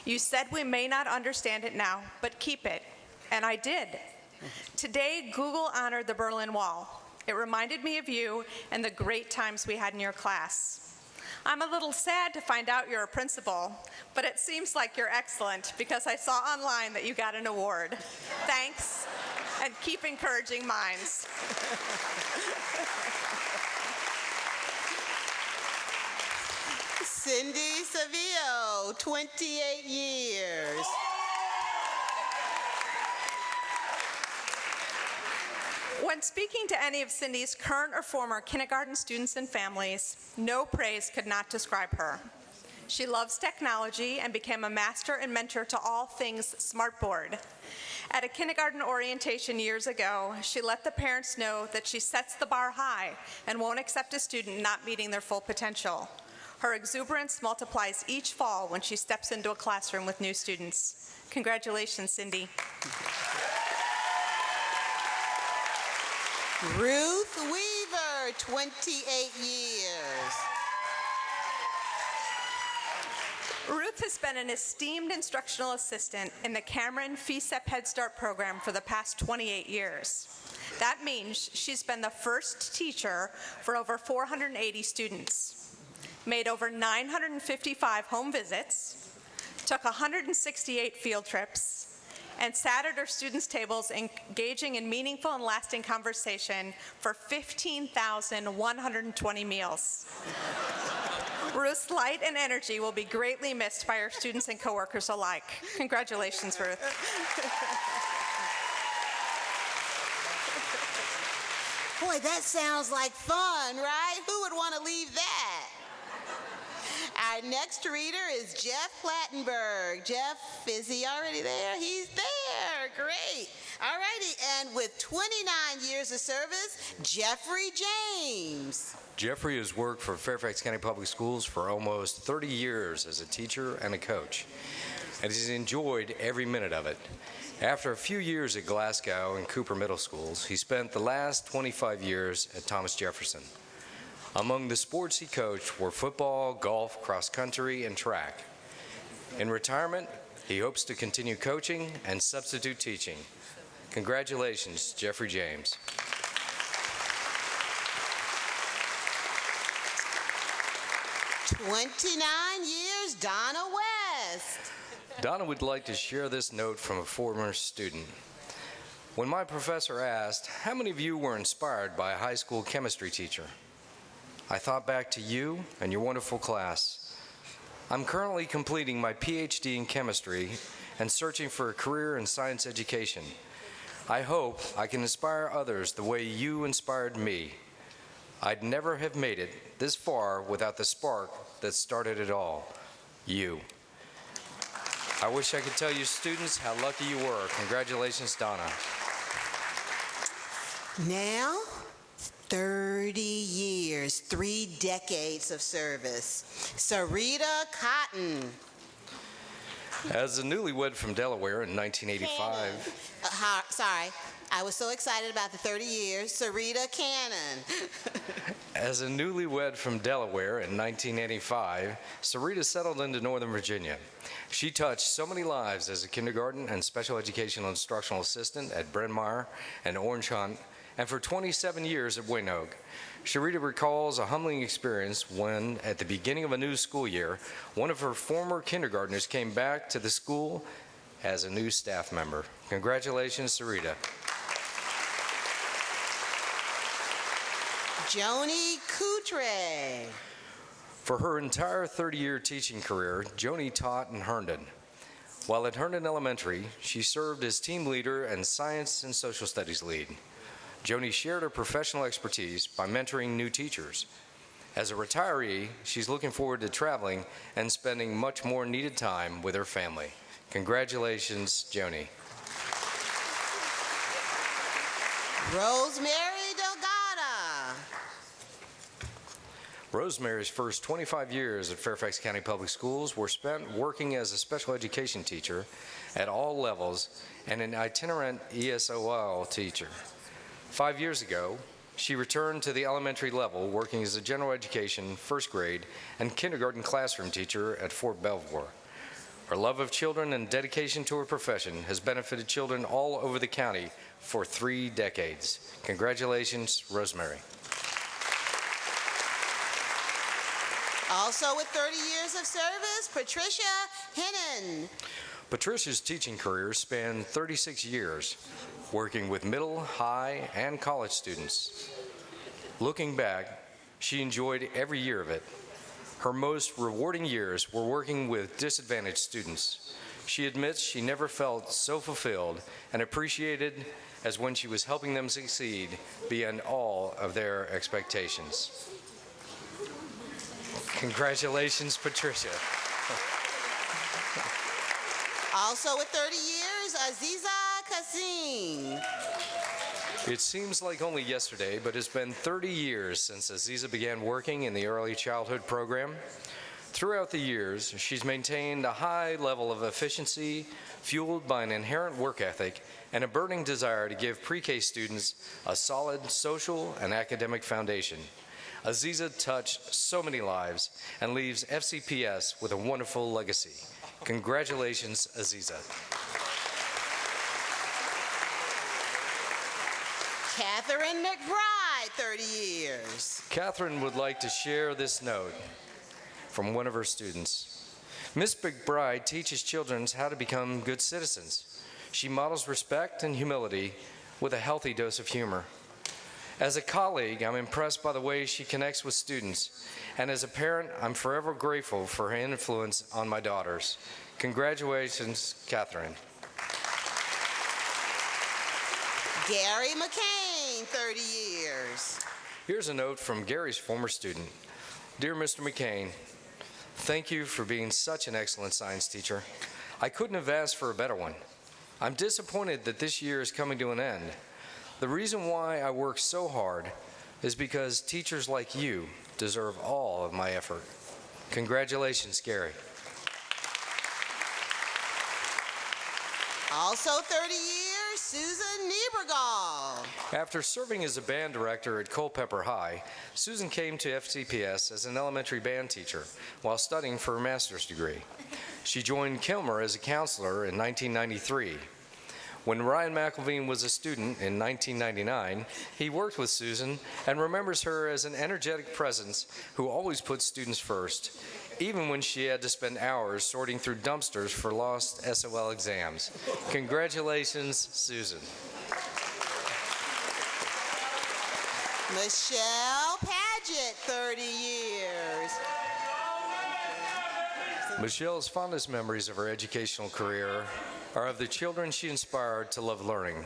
You said we may not understand it now, but keep it. And I did. Today, Google honored the Berlin Wall. It reminded me of you and the great times we had in your class. I'm a little sad to find out you're a principal, but it seems like you're excellent because I saw online that you got an award. Thanks, and keep encouraging minds. Cindy Savio, 28 years. When speaking to any of Cindy's current or former kindergarten students and families, no praise could not describe her. She loves technology and became a master and mentor to all things smartboard. At a kindergarten orientation years ago, she let the parents know that she sets the bar high and won't accept a student not meeting their full potential. Her exuberance multiplies each fall when she steps into a classroom with new students. Congratulations, Cindy. Ruth Weaver, 28 years. Ruth has been an esteemed instructional assistant in the Cameron FCPS Head Start program for the past 28 years. That means she's been the first teacher for over 480 students, made over 955 home visits, took 168 field trips, and sat at her students' tables engaging in meaningful and lasting conversation for 15,120 meals. Ruth's light and energy will be greatly missed by her students and coworkers alike. Congratulations, Ruth. Boy, that sounds like fun, right? Who would want to leave that? Our next reader is Jeff Plattenberg. Jeff, is he already there? He's there. Great. All righty. And with 29 years of service, Jeffrey James. Jeffrey has worked for Fairfax County Public Schools for almost 30 years as a teacher and a coach, and he's enjoyed every minute of it. After a few years at Glasgow and Cooper Middle Schools, he spent the last 25 years at Thomas Jefferson. Among the sports he coached were football, golf, cross country, and track. In retirement, he hopes to continue coaching and substitute teaching. Congratulations, Jeffrey James. "29 years, Donna West." Donna would like to share this note from a former student. When my professor asked, "How many of you were inspired by a high school chemistry teacher?" I thought back to you and your wonderful class. I'm currently completing my PhD in chemistry and searching for a career in science education. I hope I can inspire others the way you inspired me. I'd never have made it this far without the spark that started it all. You. I wish I could tell you students how lucky you were. Congratulations, Donna. Now, 30 years, 3 decades of service. Sarita Cotton. As a newlywed from Delaware in 1985, Sorry, I was so excited about the 30 years. Sarita Cannon. As a newlywed from Delaware in 1985, Sarita settled into Northern Virginia. She touched so many lives as a kindergarten and special educational instructional assistant at Bryn Mawr and Orange Hunt, and for 27 years at Waynoke. Sarita recalls a humbling experience when, at the beginning of a new school year, one of her former kindergartners came back to the school as a new staff member. Congratulations, Sarita. Joni Coutre. For her entire 30-year teaching career, Joni taught in Herndon. While at Herndon Elementary, she served as team leader and science and social studies lead. Joni shared her professional expertise by mentoring new teachers. As a retiree, she's looking forward to traveling and spending much more needed time with her family. Congratulations, Joni. Rosemary Delgado. Rosemary's first 25 years at Fairfax County Public Schools were spent working as a special education teacher at all levels and an itinerant ESOL teacher. 5 years ago, she returned to the elementary level, working as a general education, first grade, and kindergarten classroom teacher at Fort Belvoir. Her love of children and dedication to her profession has benefited children all over the county for 3 decades. Congratulations, Rosemary. Also with 30 years of service, Patricia Hennon. Patricia's teaching career spanned 36 years, working with middle, high, and college students. Looking back, she enjoyed every year of it. Her most rewarding years were working with disadvantaged students. She admits she never felt so fulfilled and appreciated as when she was helping them succeed beyond all of their expectations. Congratulations, Patricia. Also with 30 years, Aziza Kassim. It seems like only yesterday, but it's been 30 years since Aziza began working in the early childhood program. Throughout the years, she's maintained a high level of efficiency, fueled by an inherent work ethic and a burning desire to give pre-K students a solid social and academic foundation. Aziza touched so many lives and leaves FCPS with a wonderful legacy. Congratulations, Aziza. Catherine McBride, 30 years. Catherine would like to share this note from one of her students. Miss McBride teaches children how to become good citizens. She models respect and humility with a healthy dose of humor. As a colleague, I'm impressed by the way she connects with students, and as a parent, I'm forever grateful for her influence on my daughters. Congratulations, Catherine. Gary McCain, 30 years. Here's a note from Gary's former student. Dear Mr. McCain, thank you for being such an excellent science teacher. I couldn't have asked for a better one. I'm disappointed that this year is coming to an end. The reason why I work so hard is because teachers like you deserve all of my effort. Congratulations, Gary. Also 30 years, Susan Niebergall. After serving as a band director at Culpeper High, Susan came to FCPS as an elementary band teacher while studying for her master's degree. She joined Kilmer as a counselor in 1993. When Ryan McElveen was a student in 1999, he worked with Susan and remembers her as an energetic presence who always put students first, even when she had to spend hours sorting through dumpsters for lost SOL exams. Congratulations, Susan. Michelle Paget, 30 years. Michelle's fondest memories of her educational career are of the children she inspired to love learning.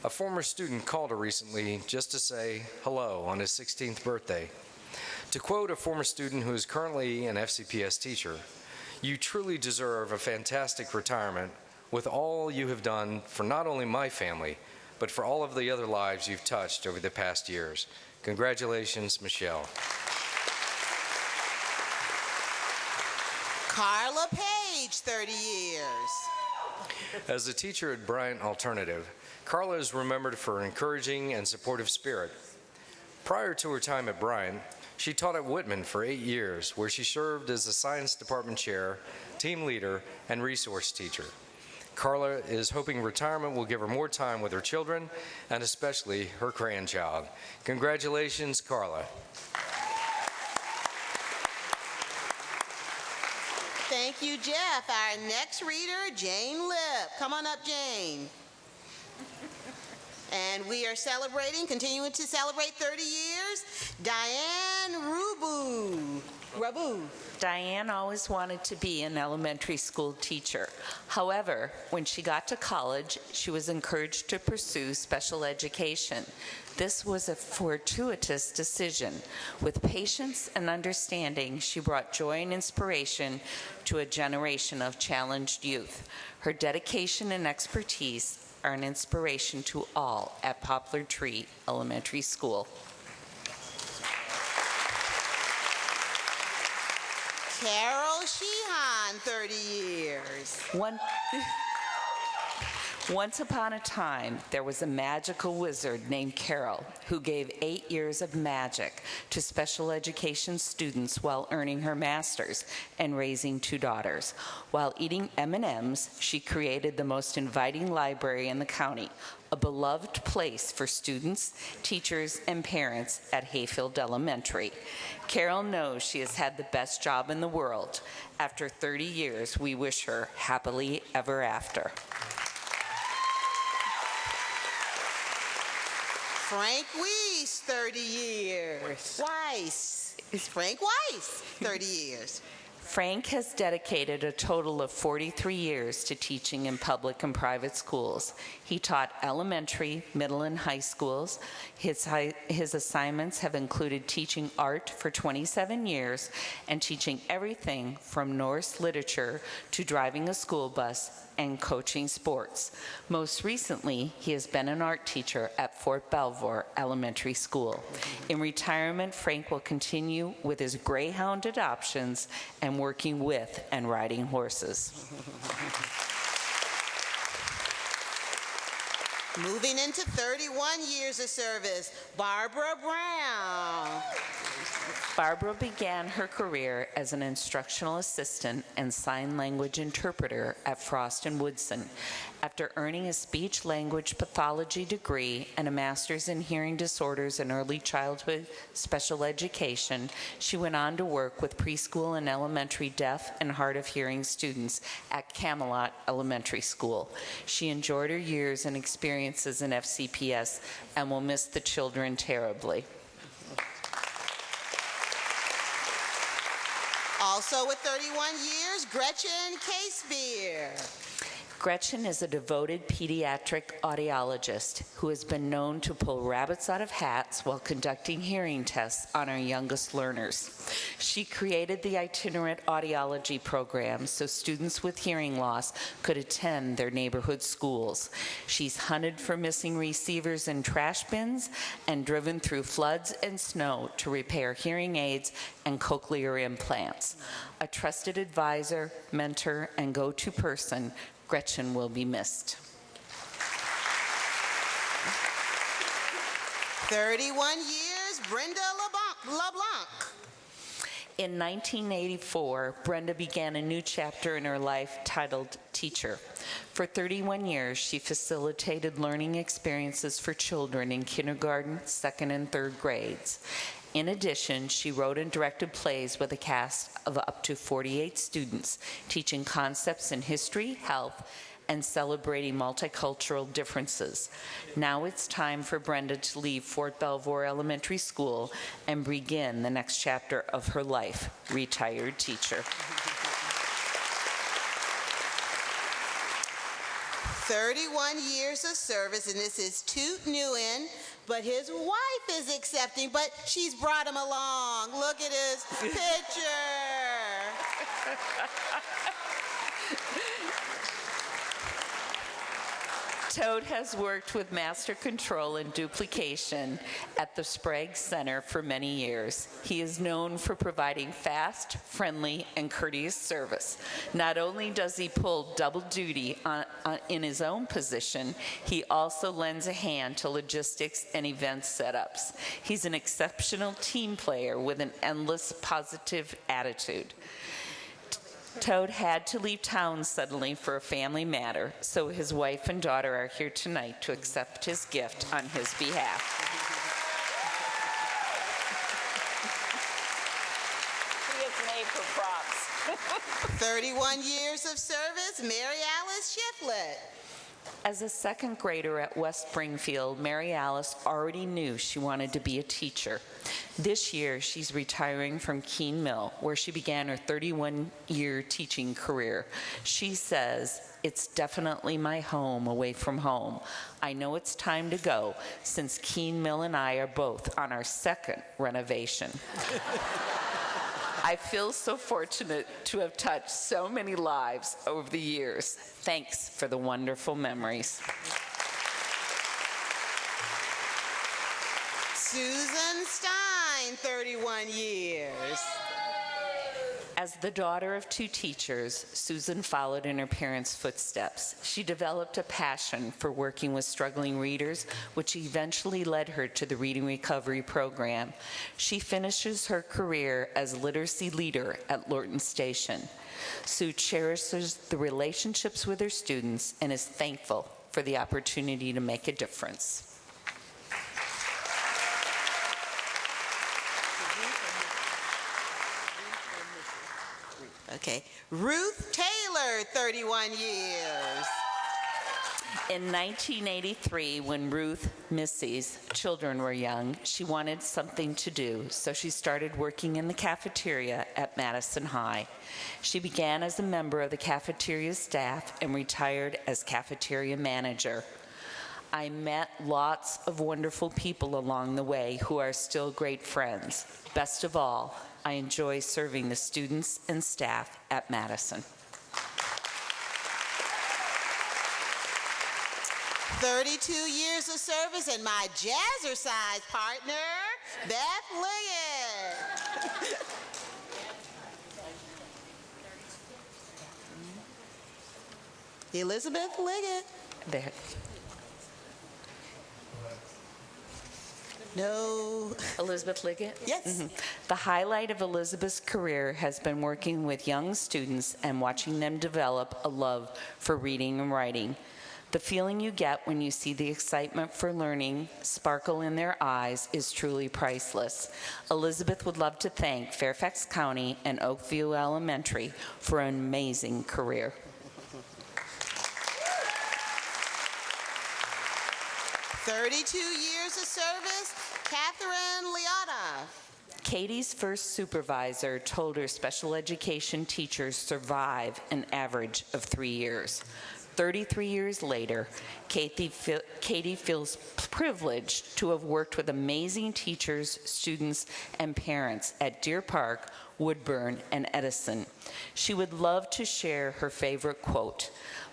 A former student called her recently just to say hello on his 16th birthday. To quote a former student who is currently an FCPS teacher, You truly deserve a fantastic retirement with all you have done for not only my family, but for all of the other lives you've touched over the past years. Congratulations, Michelle. Carla Page, 30 years. As a teacher at Bryant Alternative, Carla is remembered for her encouraging and supportive spirit. Prior to her time at Bryant, she taught at Whitman for 8 years, where she served as the science department chair, team leader, and resource teacher. Carla is hoping retirement will give her more time with her children and especially her grandchild. Congratulations, Carla. Thank you, Jeff. Our next reader, Jane Lip. Come on up, Jane. And we are continuing to celebrate 30 years, Diane Rabu. Diane always wanted to be an elementary school teacher. However, when she got to college, she was encouraged to pursue special education. This was a fortuitous decision. With patience and understanding, she brought joy and inspiration to a generation of challenged youth. Her dedication and expertise are an inspiration to all at Poplar Tree Elementary School. Carol Sheehan, 30 years. Once upon a time, there was a magical wizard named Carol who gave 8 years of magic to special education students while earning her master's and raising 2 daughters. While eating M&Ms, she created the most inviting library in the county, a beloved place for students, teachers, and parents at Hayfield Elementary. Carol knows she has had the best job in the world. After 30 years, we wish her happily ever after. Frank Weiss, 30 years. Weiss. It's Frank Weiss, 30 years. Frank has dedicated a total of 43 years to teaching in public and private schools. He taught elementary, middle, and high schools. His assignments have included teaching art for 27 years and teaching everything from Norse literature to driving a school bus and coaching sports. Most recently, he has been an art teacher at Fort Belvoir Elementary School. In retirement, Frank will continue with his greyhound adoptions and working with and riding horses. Moving into 31 years of service, Barbara Brown. Barbara began her career as an instructional assistant and sign language interpreter at Frost & Woodson. After earning a speech-language pathology degree and a master's in hearing disorders and early childhood special education, she went on to work with preschool and elementary deaf and hard of hearing students at Camelot Elementary School. She enjoyed her years and experiences in FCPS and will miss the children terribly. Also with 31 years, Gretchen Casebeer. Gretchen is a devoted pediatric audiologist who has been known to pull rabbits out of hats while conducting hearing tests on our youngest learners. She created the itinerant audiology program so students with hearing loss could attend their neighborhood schools. She's hunted for missing receivers in trash bins and driven through floods and snow to repair hearing aids and cochlear implants. A trusted advisor, mentor, and go-to person, Gretchen will be missed. 31 years, Brenda LeBlanc. In 1984, Brenda began a new chapter in her life titled Teacher. For 31 years, she facilitated learning experiences for children in kindergarten, second, and third grades. In addition, she wrote and directed plays with a cast of up to 48 students, teaching concepts in history, health, and celebrating multicultural differences. Now it's time for Brenda to leave Fort Belvoir Elementary School and begin the next chapter of her life, retired teacher. 31 years of service, and this is Toot Nguyen, but his wife is accepting, but she's brought him along. Look at his picture. Toad has worked with master control and duplication at the Sprague Center for many years. He is known for providing fast, friendly, and courteous service. Not only does he pull double duty in his own position, he also lends a hand to logistics and event setups. He's an exceptional team player with an endless positive attitude. Toad had to leave town suddenly for a family matter, so his wife and daughter are here tonight to accept his gift on his behalf. He is made for props. 31 years of service, Mary Alice Shiflett. As a second grader at West Springfield, Mary Alice already knew she wanted to be a teacher. This year, she's retiring from Keene Mill, where she began her 31-year teaching career. She says, "It's definitely my home away from home. I know it's time to go, since Keene Mill and I are both on our second renovation." I feel so fortunate to have touched so many lives over the years. Thanks for the wonderful memories. Susan Stein, 31 years. As the daughter of two teachers, Susan followed in her parents' footsteps. She developed a passion for working with struggling readers, which eventually led her to the Reading Recovery Program. She finishes her career as literacy leader at Lorton Station. Sue cherishes the relationships with her students and is thankful for the opportunity to make a difference. Okay. Ruth Taylor, 31 years. In 1983, when Ruth Missy's children were young, she wanted something to do, so she started working in the cafeteria at Madison High. She began as a member of the cafeteria staff and retired as cafeteria manager. I met lots of wonderful people along the way who are still great friends. Best of all, I enjoy serving the students and staff at Madison. 32 years of service, and my jazzercise partner, Beth Liggett. Elizabeth Liggett. There. No. Elizabeth Liggett? Yes. The highlight of Elizabeth's career has been working with young students and watching them develop a love for reading and writing. The feeling you get when you see the excitement for learning sparkle in their eyes is truly priceless. Elizabeth would love to thank Fairfax County and Oakview Elementary for an amazing career. "32 years of service, Catherine Liotta. Katie's first supervisor told her special education teachers survive an average of 3 years. 33 years later, Katie feels privileged to have worked with amazing teachers, students, and parents at Deer Park, Woodburn, and Edison. She would love to share her favorite quote,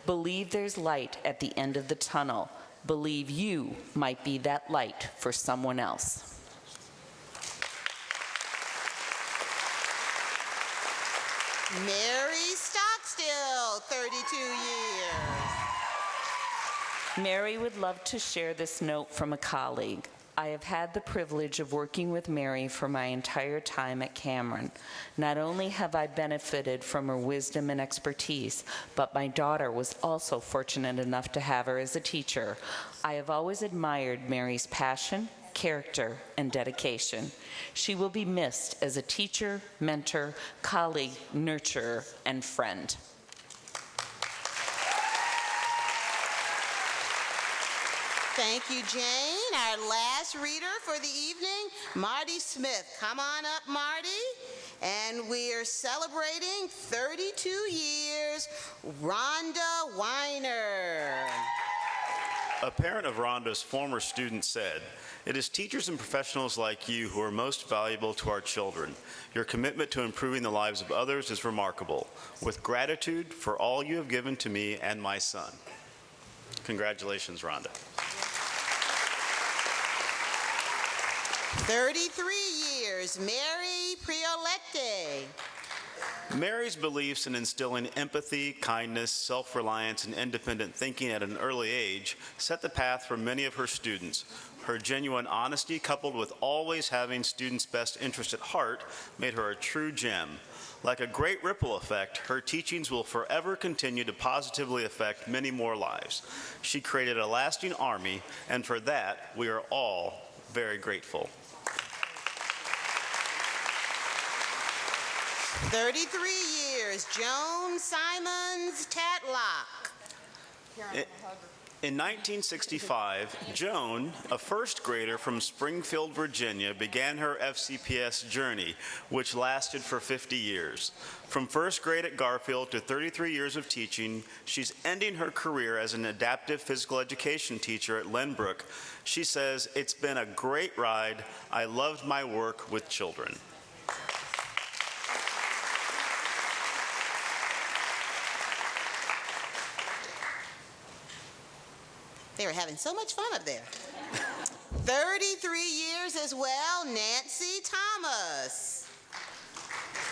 "Believe there's light at the end of the tunnel. Believe you might be that light for someone else." Mary Stockstill, 32 years. Mary would love to share this note from a colleague. I have had the privilege of working with Mary for my entire time at Cameron. Not only have I benefited from her wisdom and expertise, but my daughter was also fortunate enough to have her as a teacher. I have always admired Mary's passion, character, and dedication. She will be missed as a teacher, mentor, colleague, nurturer, and friend. Thank you, Jane. Our last reader for the evening, Marty Smith. Come on up, Marty. And we are celebrating 32 years, Rhonda Weiner. A parent of Rhonda's former student said, It is teachers and professionals like you who are most valuable to our children. Your commitment to improving the lives of others is remarkable. With gratitude for all you have given to me and my son. Congratulations, Rhonda. 33 years, Mary Priolette. Mary's beliefs in instilling empathy, kindness, self-reliance, and independent thinking at an early age set the path for many of her students. Her genuine honesty, coupled with always having students' best interest at heart, made her a true gem. Like a great ripple effect, her teachings will forever continue to positively affect many more lives. She created a lasting army, and for that, we are all very grateful. 33 years, Joan Simons Tatlock. In 1965, Joan, a first grader from Springfield, Virginia, began her FCPS journey, which lasted for 50 years. From first grade at Garfield to 33 years of teaching, she's ending her career as an adaptive physical education teacher at Lynbrook. She says, "It's been a great ride. I loved my work with children." They were having so much fun up there. 33 years as well, Nancy Thomas.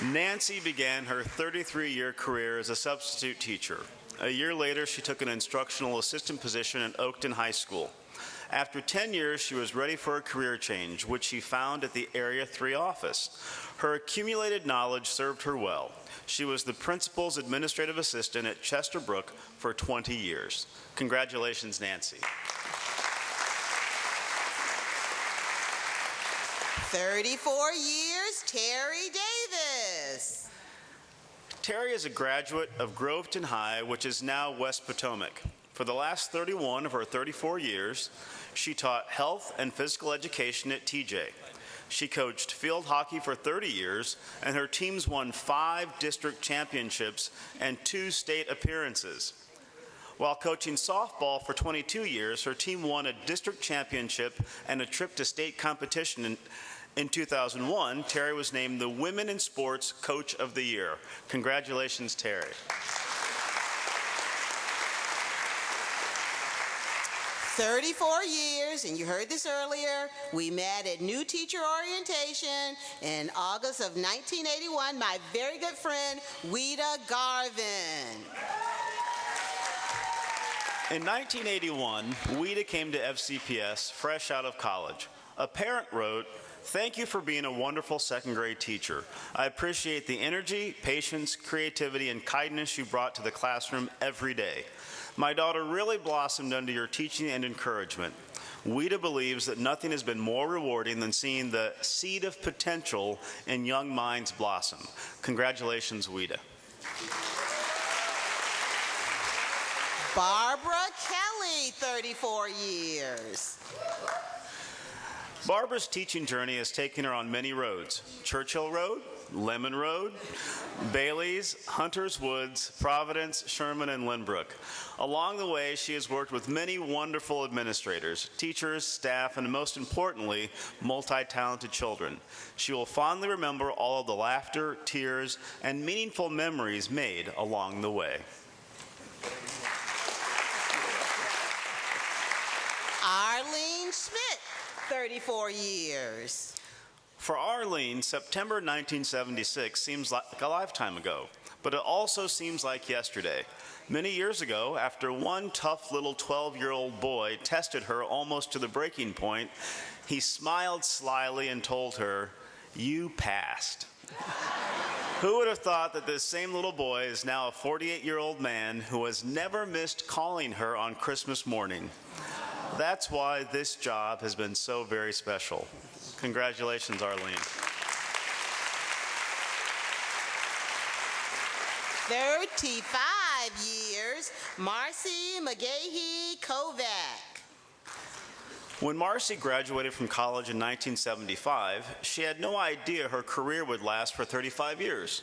Nancy began her 33-year career as a substitute teacher. A year later, she took an instructional assistant position at Oakton High School. After 10 years, she was ready for a career change, which she found at the Area 3 office. Her accumulated knowledge served her well. She was the principal's administrative assistant at Chesterbrook for 20 years. Congratulations, Nancy. 34 years, Terry Davis. Terry is a graduate of Groveton High, which is now West Potomac. For the last 31 of her 34 years, she taught health and physical education at TJ. She coached field hockey for 30 years, and her teams won 5 district championships and 2 state appearances. While coaching softball for 22 years, her team won a district championship and a trip to state competition. In 2001, Terry was named the Women in Sports Coach of the Year. Congratulations, Terry. 34 years, and you heard this earlier, we met at New Teacher Orientation in August of 1981, my very good friend, Weta Garvin. In 1981, Weta came to FCPS fresh out of college. A parent wrote, "Thank you for being a wonderful second grade teacher. I appreciate the energy, patience, creativity, and kindness you brought to the classroom every day. My daughter really blossomed under your teaching and encouragement. Weta believes that nothing has been more rewarding than seeing the seed of potential in young minds blossom." Congratulations, Weta. Barbara Kelly, 34 years. Barbara's teaching journey has taken her on many roads: Churchill Road, Lemon Road, Bailey's, Hunter's Woods, Providence, Sherman, and Lynbrook. Along the way, she has worked with many wonderful administrators, teachers, staff, and most importantly, multi-talented children. She will fondly remember all of the laughter, tears, and meaningful memories made along the way. Arlene Schmidt, 34 years. For Arlene, September 1976 seems like a lifetime ago, but it also seems like yesterday. Many years ago, after one tough little 12-year-old boy tested her almost to the breaking point, he smiled slyly and told her, "You passed." Who would have thought that this same little boy is now a 48-year-old man who has never missed calling her on Christmas morning? That's why this job has been so very special. Congratulations, Arlene. 35 years, Marcy McGahee Kovac. When Marcy graduated from college in 1975, she had no idea her career would last for 35 years.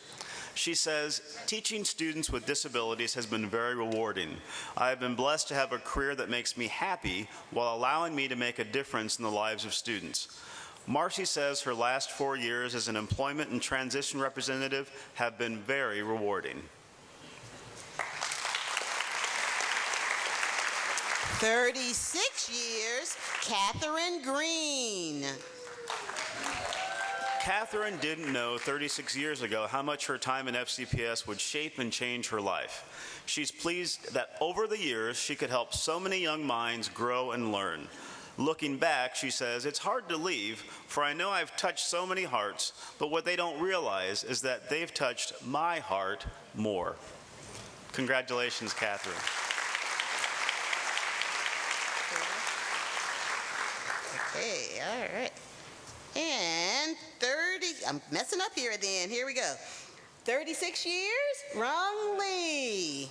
She says, teaching students with disabilities has been very rewarding. I have been blessed to have a career that makes me happy while allowing me to make a difference in the lives of students. Marcy says her last 4 years as an employment and transition representative have been very rewarding. 36 years, Catherine Green. Catherine didn't know 36 years ago how much her time in FCPS would shape and change her life. She's pleased that over the years she could help so many young minds grow and learn. Looking back, she says, it's hard to leave, for I know I've touched so many hearts, but what they don't realize is that they've touched my heart more. Congratulations, Catherine. Okay, all right. And 30, I'm messing up here at the end. Here we go. 36 years, Rung Lee.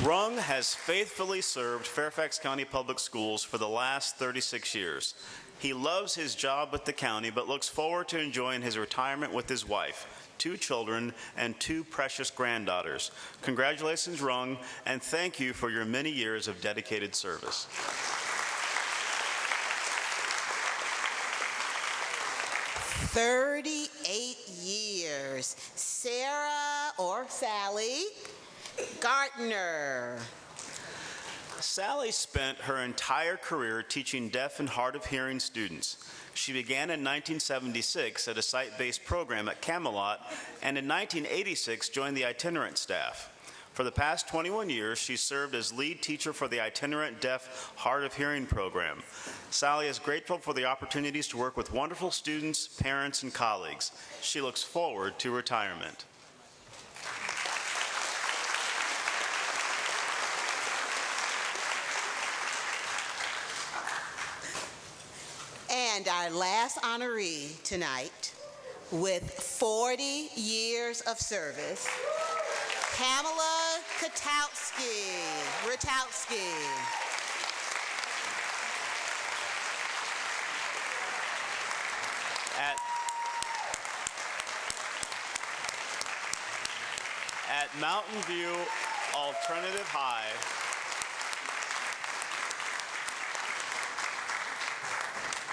Rung has faithfully served Fairfax County Public Schools for the last 36 years. He loves his job with the county, but looks forward to enjoying his retirement with his wife, 2 children, and 2 precious granddaughters. Congratulations, Rung, and thank you for your many years of dedicated service. 38 years, Sarah or Sally Gartner. Sally spent her entire career teaching deaf and hard of hearing students. She began in 1976 at a site-based program at Camelot, and in 1986 joined the itinerant staff. For the past 21 years, she served as lead teacher for the itinerant deaf hard of hearing program. Sally is grateful for the opportunities to work with wonderful students, parents, and colleagues. She looks forward to retirement. And our last honoree tonight, with 40 years of service, Pamela Ratowski.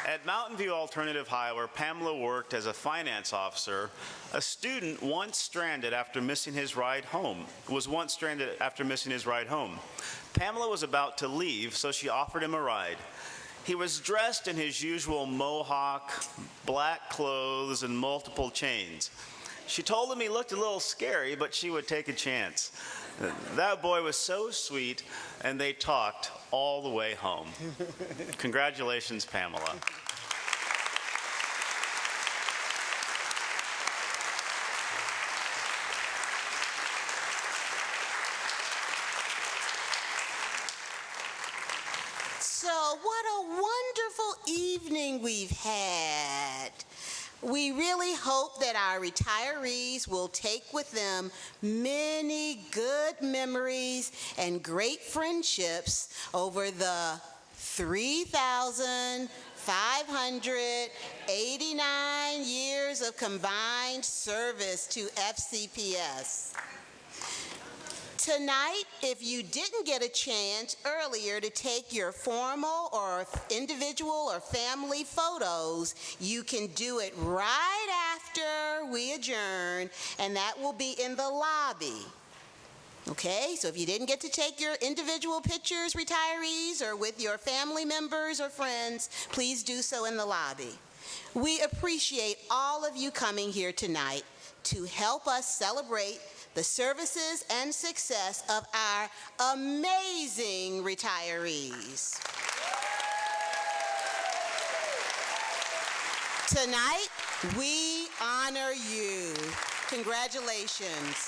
At Mountain View Alternative High, where Pamela worked as a finance officer, a student was once stranded after missing his ride home. Pamela was about to leave, so she offered him a ride. He was dressed in his usual mohawk, black clothes, and multiple chains. She told him he looked a little scary, but she would take a chance. That boy was so sweet, and they talked all the way home. Congratulations, Pamela. So what a wonderful evening we've had. We really hope that our retirees will take with them many good memories and great friendships over the 3,589 years of combined service to FCPS. Tonight, if you didn't get a chance earlier to take your formal or individual or family photos, you can do it right after we adjourn, and that will be in the lobby. Okay, so if you didn't get to take your individual pictures, retirees, or with your family members or friends, please do so in the lobby. We appreciate all of you coming here tonight to help us celebrate the services and success of our amazing retirees. Tonight, we honor you. Congratulations.